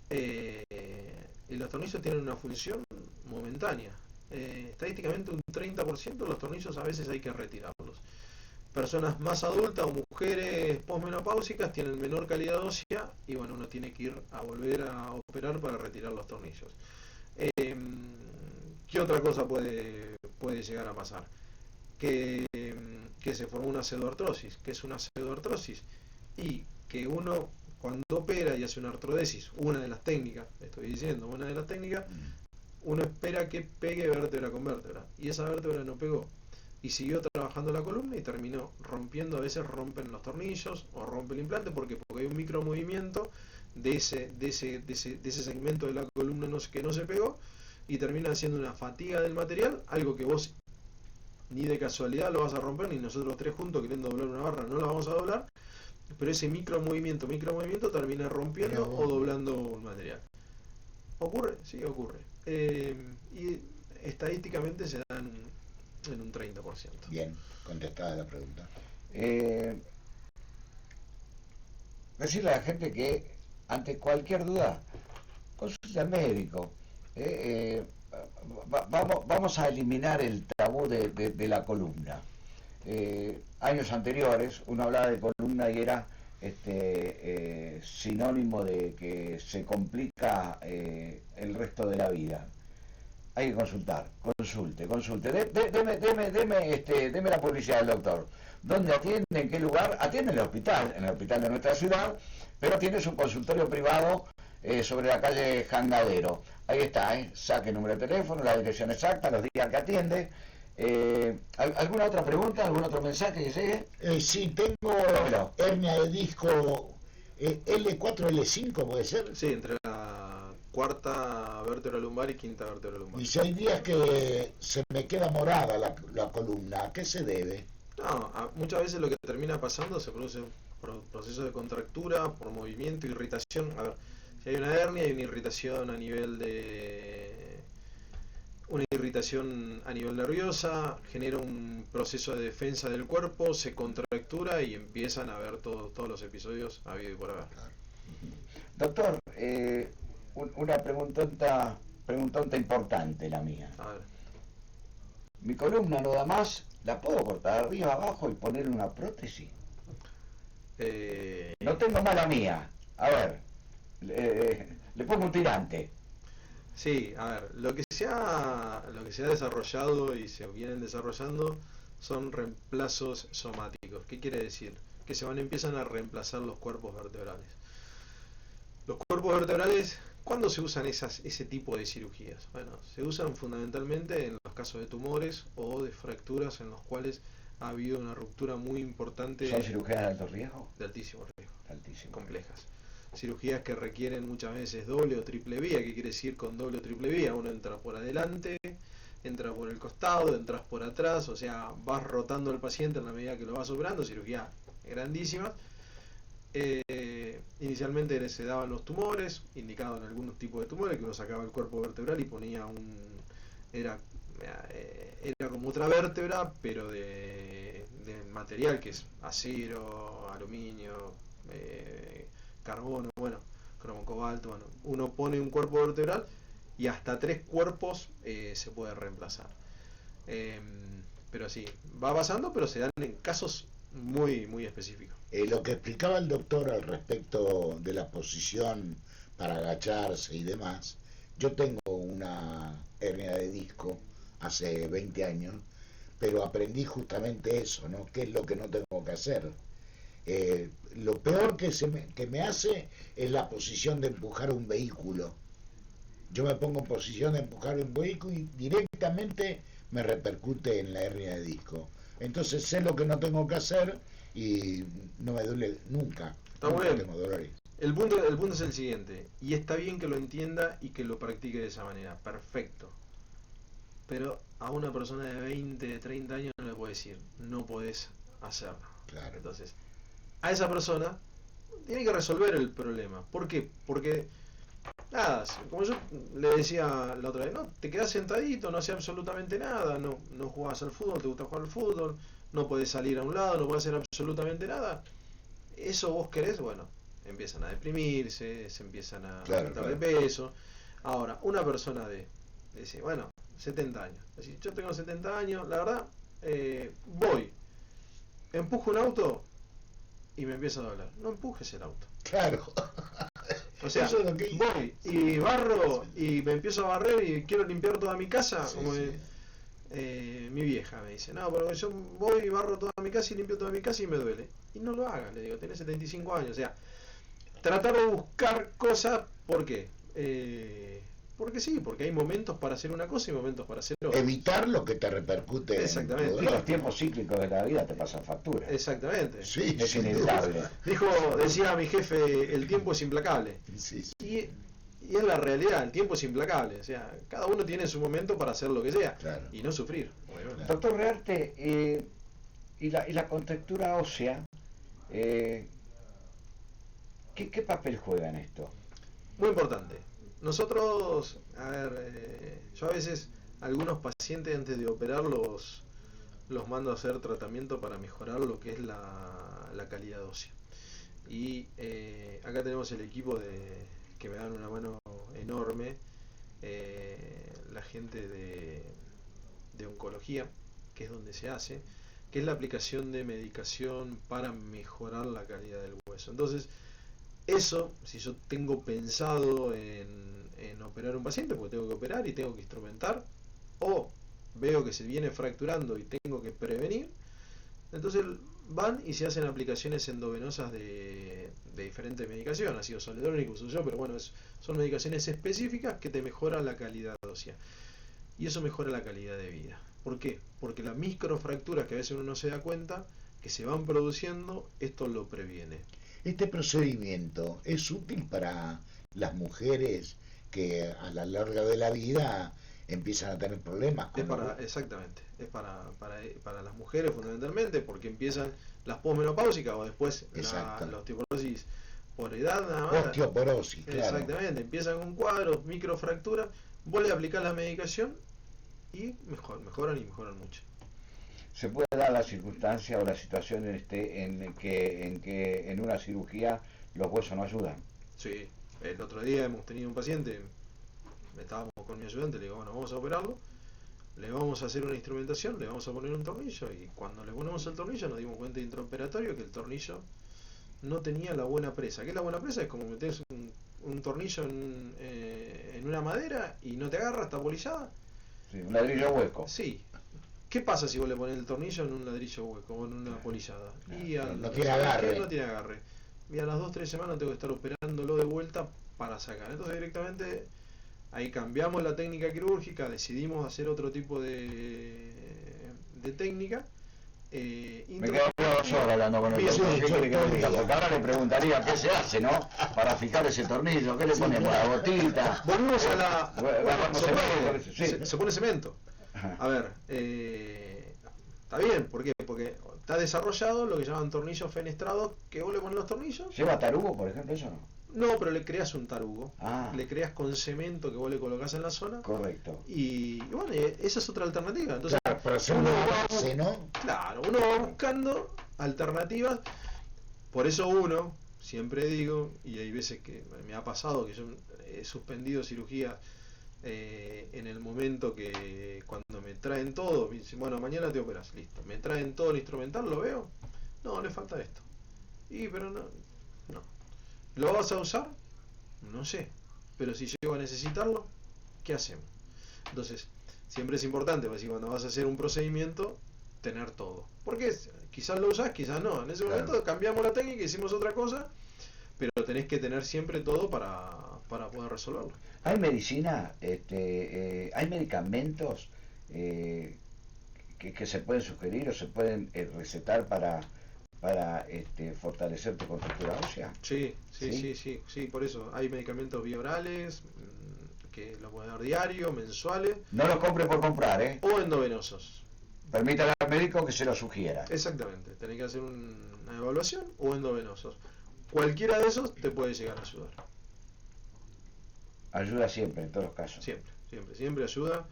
[SPEAKER 3] y los tornillos tienen una función momentánea. Estadísticamente un 30% de los tornillos a veces hay que retirarlos. Personas más adultas o mujeres posmenopáusicas tienen menor calidad ósea y bueno, uno tiene que ir a volver a operar para retirar los tornillos. ¿Qué otra cosa puede llegar a pasar? Que se formó una pseudoartrosis. ¿Qué es una pseudoartrosis? Y que uno cuando opera y hace una artrodesis, una de las técnicas, estoy diciendo, una de las técnicas, uno espera que pegue vértebra con vértebra y esa vértebra no pegó. Y siguió trabajando la columna y terminó rompiendo, a veces rompen los tornillos o rompe el implante, porque hay un micromovimiento de ese segmento de la columna que no se pegó y termina haciendo una fatiga del material, algo que vos ni de casualidad lo vas a romper, ni nosotros tres juntos queriendo doblar una barra no la vamos a doblar, pero ese micromovimiento termina rompiendo o doblando un material. ¿Ocurre? Sí, ocurre. Y estadísticamente se dan en un 30%.
[SPEAKER 4] Bien, contestada la pregunta.
[SPEAKER 2] Decirle a la gente que ante cualquier duda consulte al médico. Vamos a eliminar el tabú de la columna. Años anteriores uno hablaba de columna y era sinónimo de que se complica el resto de la vida. Hay que consultar, consulte. Deme la publicidad del doctor. ¿Dónde atiende? ¿En qué lugar? Atiende en el hospital de nuestra ciudad, pero tiene su consultorio privado sobre la calle Jangadero. Ahí está, saque el número de teléfono, la dirección exacta, los días que atiende. ¿Alguna otra pregunta? ¿Algún otro mensaje que llegue?
[SPEAKER 4] Sí, tengo hernia de disco L4, L5, ¿puede ser?
[SPEAKER 3] Sí, entre la cuarta vértebra lumbar y quinta vértebra lumbar.
[SPEAKER 4] Y si hay días que se me queda morada la columna, ¿a qué se debe?
[SPEAKER 3] No, muchas veces lo que termina pasando se produce por proceso de contractura, por movimiento, irritación. A ver, si hay una hernia, hay una irritación a nivel nerviosa, genera un proceso de defensa del cuerpo, se contractura y empiezan a ver todos los episodios habido y por haber.
[SPEAKER 2] Doctor, una preguntonta importante la mía.
[SPEAKER 3] A ver.
[SPEAKER 2] Mi columna no da más, ¿la puedo cortar arriba abajo y poner una prótesis? No tengo mala mía. A ver, le pongo un tirante.
[SPEAKER 3] Sí, a ver, lo que se ha desarrollado y se vienen desarrollando son reemplazos somáticos. ¿Qué quiere decir? Que empiezan a reemplazar los cuerpos vertebrales. Los cuerpos vertebrales, ¿cuándo se usan ese tipo de cirugías? Bueno, se usan fundamentalmente en los casos de tumores o de fracturas en los cuales ha habido una ruptura muy importante.
[SPEAKER 2] ¿Son cirugías de alto riesgo?
[SPEAKER 3] De altísimo riesgo.
[SPEAKER 2] Altísimo.
[SPEAKER 3] Complejas. Cirugías que requieren muchas veces doble o triple vía. ¿Qué quiere decir con doble o triple vía? Uno entra por adelante, entra por el costado, entras por atrás, o sea, vas rotando al paciente en la medida que lo vas operando. Cirugía grandísima. Inicialmente se daban los tumores, indicado en algunos tipos de tumores, que uno sacaba el cuerpo vertebral y ponía era como otra vértebra, pero de material que es acero, aluminio, carbono, bueno, cromo cobalto. Bueno, uno pone un cuerpo vertebral y hasta 3 cuerpos se puede reemplazar. Pero sí, va pasando, pero se dan en casos muy, muy específicos.
[SPEAKER 4] Lo que explicaba el doctor al respecto de la posición para agacharse y demás, yo tengo una hernia de disco hace 20 años, pero aprendí justamente eso, ¿no? ¿Qué es lo que no tengo que hacer? Lo peor que me hace es la posición de empujar un vehículo. Yo me pongo en posición de empujar un vehículo y directamente me repercute en la hernia de disco. Entonces sé lo que no tengo que hacer y no me duele nunca.
[SPEAKER 3] Está muy bien.
[SPEAKER 4] Tengo dolores.
[SPEAKER 3] El punto es el siguiente, y está bien que lo entienda y que lo practique de esa manera, perfecto. Pero a una persona de 20, de 30 años no le puede decir, no podés hacerlo.
[SPEAKER 4] Claro.
[SPEAKER 3] Entonces, a esa persona tiene que resolver el problema. ¿Por qué? Porque, nada, como yo le decía la otra vez, no, te quedás sentadito, no haces absolutamente nada, no jugás al fútbol, te gusta jugar al fútbol, no podés salir a un lado, no podés hacer absolutamente nada. Eso vos querés, bueno, empiezan a deprimirse, se empiezan a aumentar de peso. Ahora, una persona dice, bueno, 70 años. Es decir, yo tengo 70 años, la verdad, voy. empujo un auto y me empieza a doler. No empujes el auto.
[SPEAKER 4] Claro.
[SPEAKER 3] O sea,
[SPEAKER 4] Eso es lo que...
[SPEAKER 3] voy y barro y me empiezo a barrer y quiero limpiar toda mi casa,
[SPEAKER 4] Sí,
[SPEAKER 3] como
[SPEAKER 4] sí.
[SPEAKER 3] mi vieja me dice, no, pero yo voy y barro toda mi casa y limpio toda mi casa y me duele. Y no lo hagas, le digo, tenés 75 años. O sea, tratar de buscar cosas, ¿por qué? Porque sí, porque hay momentos para hacer una cosa y momentos para hacer otra.
[SPEAKER 4] Evitar lo que te repercute.
[SPEAKER 3] Exactamente.
[SPEAKER 4] En tu
[SPEAKER 2] Y los
[SPEAKER 4] dolor.
[SPEAKER 2] tiempos cíclicos de la vida te pasan factura.
[SPEAKER 3] Exactamente.
[SPEAKER 4] Sí,
[SPEAKER 2] Es
[SPEAKER 4] sin
[SPEAKER 2] inevitable.
[SPEAKER 4] duda.
[SPEAKER 3] Decía mi jefe, el tiempo es implacable.
[SPEAKER 4] Sí, sí.
[SPEAKER 3] Y es la realidad, el tiempo es implacable. O sea, cada uno tiene su momento para hacer lo que sea.
[SPEAKER 4] Claro.
[SPEAKER 3] Y no sufrir, obviamente.
[SPEAKER 2] Doctor Rearte, y la contractura ósea, ¿qué papel juega en esto?
[SPEAKER 3] Muy importante. Nosotros, a ver, yo a veces, algunos pacientes antes de operarlos, los mando a hacer tratamiento para mejorar lo que es la calidad ósea. Y acá tenemos el equipo que me dan una mano enorme, la gente de oncología, que es donde se hace, que es la aplicación de medicación para mejorar la calidad del hueso. Entonces, eso, si yo tengo pensado en operar un paciente, porque tengo que operar y tengo que instrumentar, o veo que se viene fracturando y tengo que prevenir, entonces van y se hacen aplicaciones endovenosas de diferentes medicaciones, ácido zoledrónico uso yo, pero bueno, son medicaciones específicas que te mejoran la calidad ósea. Y eso mejora la calidad de vida. ¿Por qué? Porque las microfracturas que a veces uno no se da cuenta, que se van produciendo, esto lo previene.
[SPEAKER 4] Este procedimiento es útil para las mujeres que a la larga de la vida empiezan a tener problemas con
[SPEAKER 3] Exactamente, es para las mujeres fundamentalmente, porque empiezan las posmenopáusicas o después
[SPEAKER 4] Exacto.
[SPEAKER 3] la osteoporosis por edad nada más.
[SPEAKER 4] osteoporosis, claro.
[SPEAKER 3] Exactamente, empiezan con cuadros, microfracturas, vos le aplicás la medicación y mejoran y mejoran mucho.
[SPEAKER 2] ¿Se puede dar la circunstancia o la situación en que en una cirugía los huesos no ayudan?
[SPEAKER 3] Sí, el otro día hemos tenido un paciente, estábamos con mi ayudante, le digo, bueno, vamos a operarlo, le vamos a hacer una instrumentación, le vamos a poner un tornillo, y cuando le ponemos el tornillo nos dimos cuenta intraoperatorio que el tornillo no tenía la buena presa. ¿Qué es la buena presa? Es como metes un tornillo en una madera y no te agarra, está polillada.
[SPEAKER 2] Sí, un ladrillo hueco.
[SPEAKER 3] Sí. ¿Qué pasa si vos le pones el tornillo en un ladrillo hueco o en una polillada? Y
[SPEAKER 4] no tiene agarre.
[SPEAKER 3] No tiene agarre. Y a las 2-3 semanas tengo que estar operándolo de vuelta para sacar. Entonces directamente ahí cambiamos la técnica quirúrgica, decidimos hacer otro tipo de técnica.
[SPEAKER 2] Me quedo 2 horas hablando con el
[SPEAKER 3] Bien,
[SPEAKER 2] doctor,
[SPEAKER 4] sí,
[SPEAKER 2] ¿qué quiere que le diga?
[SPEAKER 4] sí.
[SPEAKER 2] Porque ahora le preguntaría qué se hace, ¿no? Para fijar ese tornillo, ¿qué le ponemos? La gotita.
[SPEAKER 3] Volvemos a la...
[SPEAKER 2] Bueno,
[SPEAKER 3] se, pone,
[SPEAKER 2] sí.
[SPEAKER 3] se pone cemento.
[SPEAKER 2] Ajá.
[SPEAKER 3] A ver, está bien, ¿por qué? Porque está desarrollado lo que llaman tornillos fenestrados, que vos le pones los tornillos.
[SPEAKER 2] ¿Lleva tarugo, por ejemplo, eso no?
[SPEAKER 3] No, pero le creas un tarugo.
[SPEAKER 2] Ah.
[SPEAKER 3] Le creas con cemento que vos le colocás en la zona.
[SPEAKER 2] Correcto.
[SPEAKER 3] Y bueno, esa es otra alternativa. Entonces,
[SPEAKER 4] Claro, pero hacer una base, ¿no?
[SPEAKER 3] claro, uno va buscando alternativas. Por eso uno, siempre digo, y hay veces que me ha pasado que yo he suspendido cirugías en el momento que cuando me traen todo, me dicen, bueno, mañana te operas, listo. Me traen todo el instrumental, lo veo. No, le falta esto. Pero no. ¿Lo vas a usar? No sé. Pero si llego a necesitarlo, ¿qué hacemos? Entonces, siempre es importante, porque cuando vas a hacer un procedimiento, tener todo. Porque quizás lo usás, quizás no. En ese
[SPEAKER 4] Claro.
[SPEAKER 3] momento cambiamos la técnica, hicimos otra cosa, pero tenés que tener siempre todo para poder resolverlo.
[SPEAKER 2] ¿Hay medicina, hay medicamentos que se pueden sugerir o se pueden recetar para fortalecer tu contractura ósea?
[SPEAKER 3] Sí, por eso hay medicamentos bioorales que los pueden dar diario, mensuales
[SPEAKER 2] No lo compre por comprar, ¿eh?
[SPEAKER 3] o endovenosos.
[SPEAKER 2] Permítale al médico que se lo sugiera.
[SPEAKER 3] Exactamente, tenés que hacer una evaluación o endovenosos. Cualquiera de esos te puede llegar a ayudar.
[SPEAKER 2] Ayuda siempre, en todos los casos.
[SPEAKER 3] Siempre ayuda,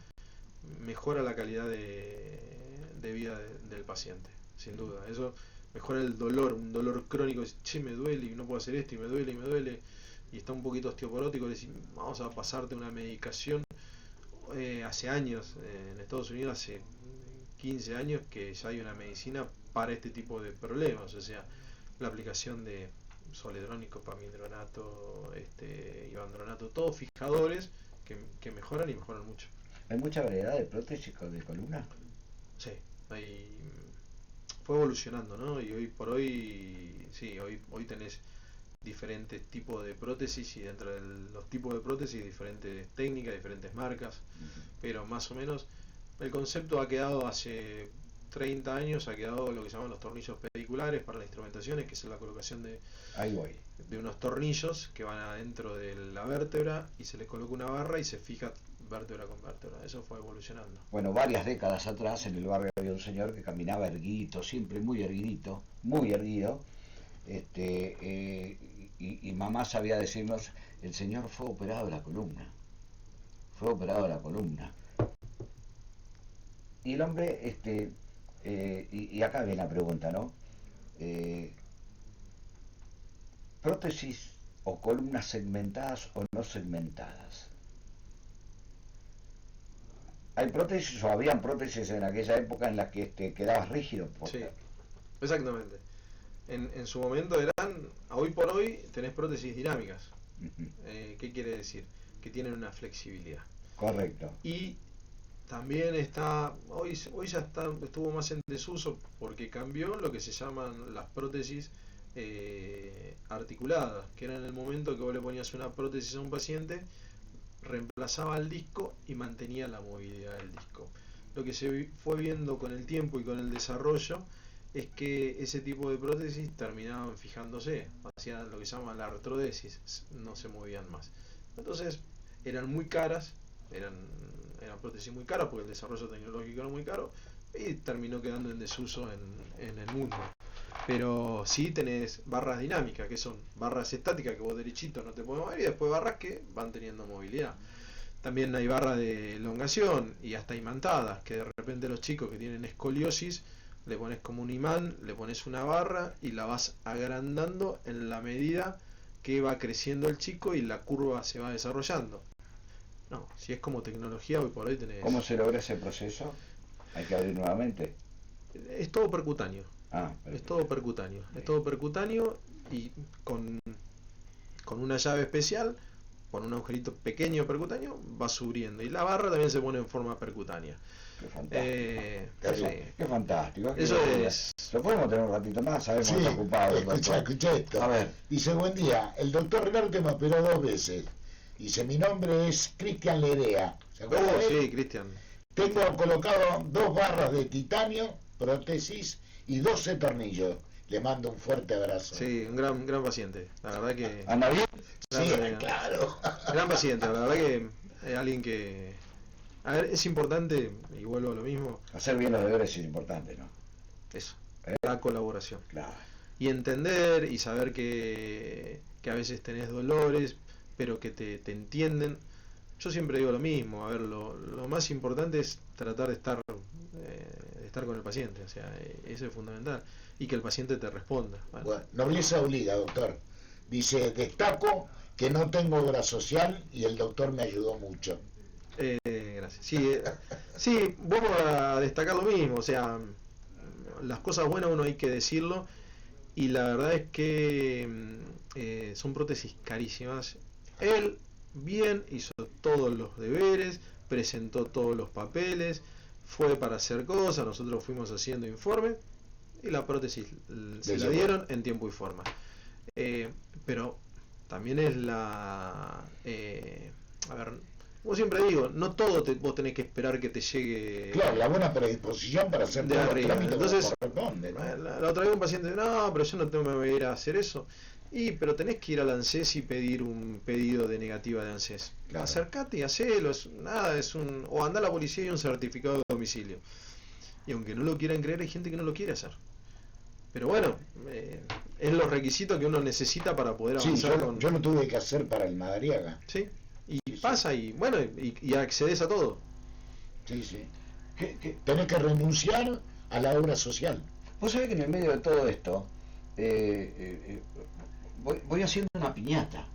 [SPEAKER 3] mejora la calidad de vida del paciente, sin duda. Eso mejora el dolor, un dolor crónico, che, me duele y no puedo hacer esto y me duele, y está un poquito osteoporótico, le decís, vamos a pasarte una medicación. Hace años, en Estados Unidos, hace 15 años que ya hay una medicina para este tipo de problemas, o sea, la aplicación de soledrónico, pamidronato, ivandronato, todos fijadores que mejoran y mejoran mucho.
[SPEAKER 2] ¿Hay mucha variedad de prótesis de columna?
[SPEAKER 3] Sí, fue evolucionando, ¿no? Y hoy por hoy, sí, hoy tenés diferentes tipos de prótesis, y dentro de los tipos de prótesis diferentes técnicas, diferentes marcas, pero más o menos el concepto ha quedado hace 30 años, ha quedado lo que se llaman los tornillos pediculares para las instrumentaciones, que es la colocación de unos tornillos que van adentro de la vértebra y se les coloca una barra y se fija vértebra con vértebra. Eso fue evolucionando.
[SPEAKER 2] Bueno, varias décadas atrás en el barrio había un señor que caminaba erguidito, siempre muy erguidito, muy erguido, y mamá sabía decirnos, el señor fue operado de la columna, y el hombre, y acá viene la pregunta, ¿no? ¿Prótesis o columnas segmentadas o no segmentadas? ¿Hay prótesis o habían prótesis en aquella época en las que quedabas rígido?
[SPEAKER 3] Sí, exactamente. En su momento hoy por hoy tenés prótesis dinámicas. ¿Qué quiere decir? Que tienen una flexibilidad.
[SPEAKER 2] Correcto.
[SPEAKER 3] Y también hoy ya estuvo más en desuso porque cambió lo que se llaman las prótesis articuladas, que era en el momento que vos le ponías una prótesis a un paciente, reemplazaba el disco y mantenía la movilidad del disco. Lo que se fue viendo con el tiempo y con el desarrollo es que ese tipo de prótesis terminaban fijándose, hacían lo que se llama la artrodesis, no se movían más. Entonces eran muy caras, eran prótesis muy caras porque el desarrollo tecnológico era muy caro y terminó quedando en desuso en el mundo. Pero sí tenés barras dinámicas, que son barras estáticas que vos derechito no te podés mover, y después barras que van teniendo movilidad. También hay barras de elongación y hasta imantadas, que de repente los chicos que tienen escoliosis le pones como un imán, le pones una barra y la vas agrandando en la medida que va creciendo el chico y la curva se va desarrollando. No, si es como tecnología, hoy por hoy tenés...
[SPEAKER 2] ¿Cómo se logra ese proceso? ¿Hay que abrir nuevamente?
[SPEAKER 3] Es todo percutáneo. Es todo percutáneo. Es todo percutáneo y con una llave especial, con un agujerito pequeño percutáneo, va subiendo. Y la barra también se pone en forma percutánea.
[SPEAKER 2] Qué fantástico.
[SPEAKER 3] Sí.
[SPEAKER 2] Qué fantástico.
[SPEAKER 3] Eso es...
[SPEAKER 2] ¿Lo podemos tener un ratito más? Sabemos que está ocupado.
[SPEAKER 4] Escucha esto.
[SPEAKER 2] A ver.
[SPEAKER 4] Dice, buen día, el doctor Renarte me operó 2 veces. Dice, mi nombre es Cristian Lerea. ¿Se acuerda de él?
[SPEAKER 3] Sí, Cristian.
[SPEAKER 4] Tengo colocado 2 barras de titanio, prótesis, y 12 tornillos. Le mando un fuerte abrazo.
[SPEAKER 3] Sí, un gran paciente. La verdad que...
[SPEAKER 2] ¿Anda bien?
[SPEAKER 4] Sí, claro.
[SPEAKER 3] Gran paciente, la verdad que es alguien que... A ver, es importante, y vuelvo a lo mismo...
[SPEAKER 2] Hacer bien los deberes es importante, ¿no?
[SPEAKER 3] Eso, la colaboración.
[SPEAKER 2] Claro.
[SPEAKER 3] Y entender y saber que a veces tenés dolores, pero que te entienden. Yo siempre digo lo mismo, a ver, lo más importante es tratar de estar con el paciente, o sea, eso es fundamental, y que el paciente te responda.
[SPEAKER 4] Bueno, nobleza obliga, doctor. Dice, destaco que no tengo obra social y el doctor me ayudó mucho.
[SPEAKER 3] Gracias. Sí, vamos a destacar lo mismo, o sea, las cosas buenas uno hay que decirlo, y la verdad es que son prótesis carísimas. Él bien hizo todos los deberes, presentó todos los papeles, fue para hacer cosas, nosotros fuimos haciendo informes y la prótesis se la dieron en tiempo y forma. Pero también es a ver, como siempre digo, no todo vos tenés que esperar que te llegue.
[SPEAKER 4] Claro, la buena predisposición para hacer
[SPEAKER 3] de arriba. Entonces,
[SPEAKER 4] corresponde, ¿no?
[SPEAKER 3] La otra vez un paciente dice, no, pero yo no tengo que ir a hacer eso. Pero tenés que ir al ANSES y pedir un pedido de negativa de ANSES. Claro. Acercate y hacelo, o anda a la policía y un certificado de domicilio. Y aunque no lo quieran creer, hay gente que no lo quiere hacer. Pero bueno, es los requisitos que uno necesita para poder avanzar.
[SPEAKER 4] Sí, yo lo tuve que hacer para el Madariaga.
[SPEAKER 3] Sí, y pasa, y bueno, y accedes a todo.
[SPEAKER 4] Sí. Tenés que renunciar a la obra social.
[SPEAKER 2] Vos sabés que en el medio de todo esto, voy haciendo una piñata.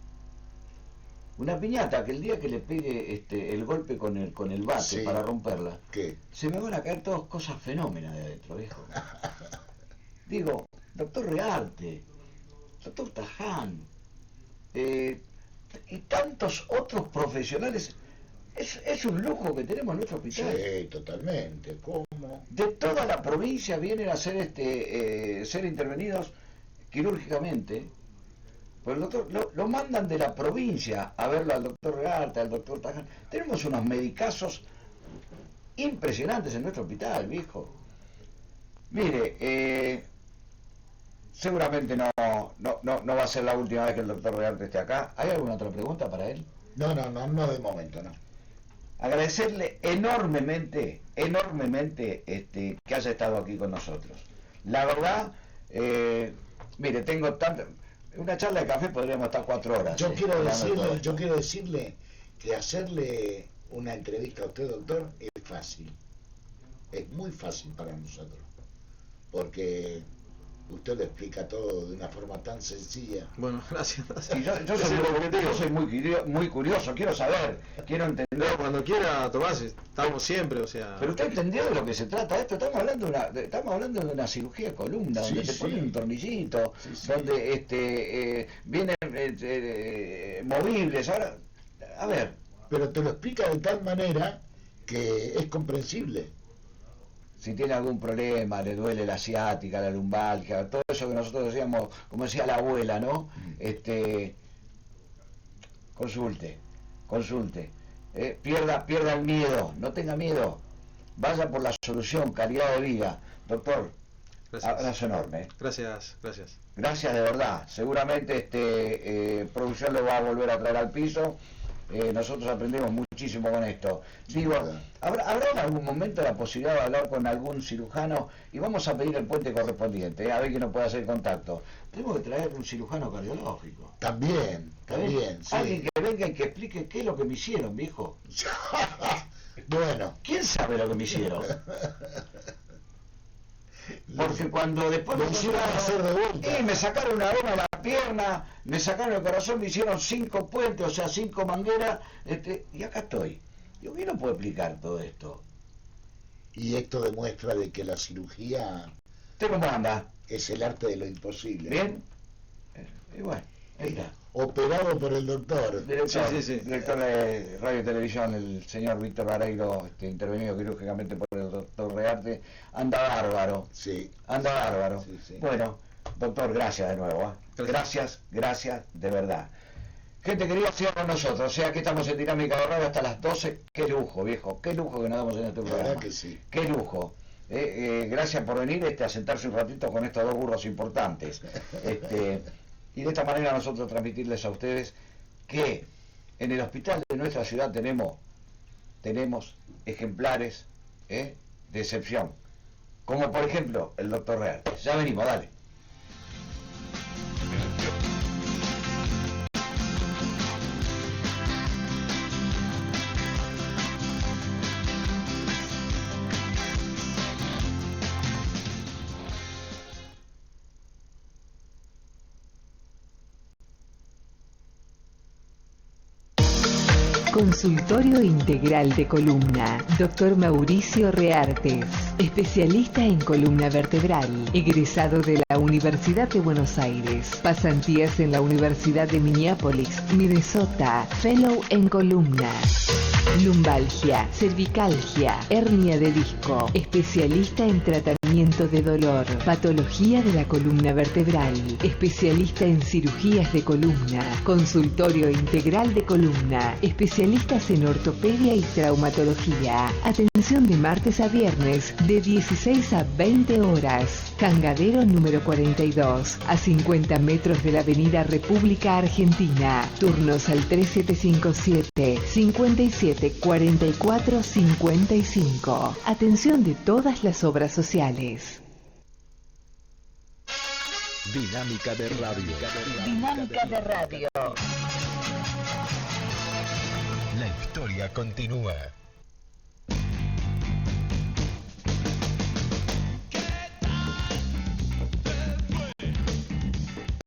[SPEAKER 2] Una piñata que el día que le pegue el golpe con el bate
[SPEAKER 4] Sí.
[SPEAKER 2] para romperla,
[SPEAKER 4] ¿Qué?
[SPEAKER 2] se me van a caer todas cosas fenómenas de adentro, viejo. Digo, doctor Rearte, doctor Taján, y tantos otros profesionales. Es un lujo que tenemos en nuestro hospital.
[SPEAKER 4] Sí, totalmente. ¿Cómo?
[SPEAKER 2] De toda la provincia vienen a ser ser intervenidos quirúrgicamente. Pues el doctor lo mandan de la provincia a verlo al doctor Rearte, al doctor Taján. Tenemos unos medicazos impresionantes en nuestro hospital, viejo. Mire, seguramente no va a ser la última vez que el doctor Rearte esté acá. ¿Hay alguna otra pregunta para él?
[SPEAKER 4] No de momento, no.
[SPEAKER 2] Agradecerle enormemente que haya estado aquí con nosotros. La verdad, mire, tengo tanta... Una charla de café podríamos estar 4 horas.
[SPEAKER 4] Yo quiero
[SPEAKER 2] hablando
[SPEAKER 4] decirle que hacerle una entrevista a usted, doctor, es fácil. Es muy fácil para nosotros. Porque usted lo explica todo de una forma tan sencilla.
[SPEAKER 3] Bueno, gracias.
[SPEAKER 2] Sí, yo soy muy curioso, quiero saber, quiero entender.
[SPEAKER 3] No, cuando quiera, Tomás, estamos siempre, o sea...
[SPEAKER 2] Pero usted entendió de lo que se trata esto. Estamos hablando de una cirugía de columna, donde
[SPEAKER 4] Sí,
[SPEAKER 2] te
[SPEAKER 4] sí.
[SPEAKER 2] ponen un tornillito,
[SPEAKER 4] Sí.
[SPEAKER 2] donde vienen movibles. Ahora, a ver,
[SPEAKER 4] Pero te lo explica de tal manera que es comprensible.
[SPEAKER 2] si tiene algún problema, le duele la ciática, la lumbalgia, todo eso que nosotros decíamos, como decía la abuela, ¿no? Consulte, pierda el miedo, no tenga miedo, vaya por la solución, calidad de vida. Doctor,
[SPEAKER 3] Gracias.
[SPEAKER 2] abrazo enorme.
[SPEAKER 3] Gracias.
[SPEAKER 2] Gracias de verdad. Seguramente producción lo va a volver a traer al piso. Nosotros aprendemos muchísimo con esto. Digo, ¿habrá en algún momento la posibilidad de hablar con algún cirujano? Y vamos a pedir el puente correspondiente, a ver que nos pueda hacer contacto. Tenemos que traer un cirujano cardiológico.
[SPEAKER 4] También,
[SPEAKER 2] ¿Eh?
[SPEAKER 4] sí.
[SPEAKER 2] Alguien que venga y que explique qué es lo que me hicieron, viejo.
[SPEAKER 4] Bueno,
[SPEAKER 2] ¿Quién sabe lo que me hicieron? Porque cuando después
[SPEAKER 4] lo
[SPEAKER 2] me
[SPEAKER 4] hicieron hacer de vuelta.
[SPEAKER 2] me sacaron una goma de la pierna, me sacaron el corazón, me hicieron 5 puentes, o sea, 5 mangueras, y acá estoy. Digo, ¿quién no puede explicar todo esto?
[SPEAKER 4] Y esto demuestra de que la cirugía
[SPEAKER 2] ¿Usted cómo anda?
[SPEAKER 4] es el arte de lo imposible.
[SPEAKER 2] ¿Bien? Y bueno, ahí está.
[SPEAKER 4] Operado por el doctor.
[SPEAKER 2] Director,
[SPEAKER 3] Sí.
[SPEAKER 2] director de Radio y Televisión, el señor Víctor Vareiro, intervenido quirúrgicamente por el doctor Rearte, anda bárbaro.
[SPEAKER 4] Sí.
[SPEAKER 2] Anda bárbaro.
[SPEAKER 4] Sí.
[SPEAKER 2] Bueno, doctor, gracias de nuevo. Gracias de verdad. Gente querida, siga con nosotros. O sea que estamos en Dinámica de Radio hasta las 12. Qué lujo, viejo. Qué lujo que nos damos en este
[SPEAKER 4] La
[SPEAKER 2] programa.
[SPEAKER 4] verdad que sí.
[SPEAKER 2] Qué lujo. Gracias por venir a sentarse un ratito con estos 2 burros importantes. Y de esta manera nosotros transmitirles a ustedes que en el hospital de nuestra ciudad tenemos ejemplares de excepción. Como por ejemplo el doctor Rearte. Ya venimos, dale.
[SPEAKER 1] Consultorio Integral de Columna. Dr. Mauricio Reartes, especialista en columna vertebral, egresado de la Universidad de Buenos Aires. Pasantías en la Universidad de Minneapolis, Minnesota. Fellow en columna. Lumbalgia, cervicalgia, hernia de disco. Especialista en tratamiento de dolor. Patología de la columna vertebral. Especialista en cirugías de columna. Consultorio Integral de Columna. Especialistas en ortopedia y traumatología. Atención de martes a viernes de 16 a 20 horas. Cangadero número 42, a 50 metros de la Avenida República Argentina. Turnos al 3757-574455. Atención de todas las obras sociales.
[SPEAKER 5] Dinámica de radio.
[SPEAKER 1] Dinámica de radio.
[SPEAKER 5] La historia continúa.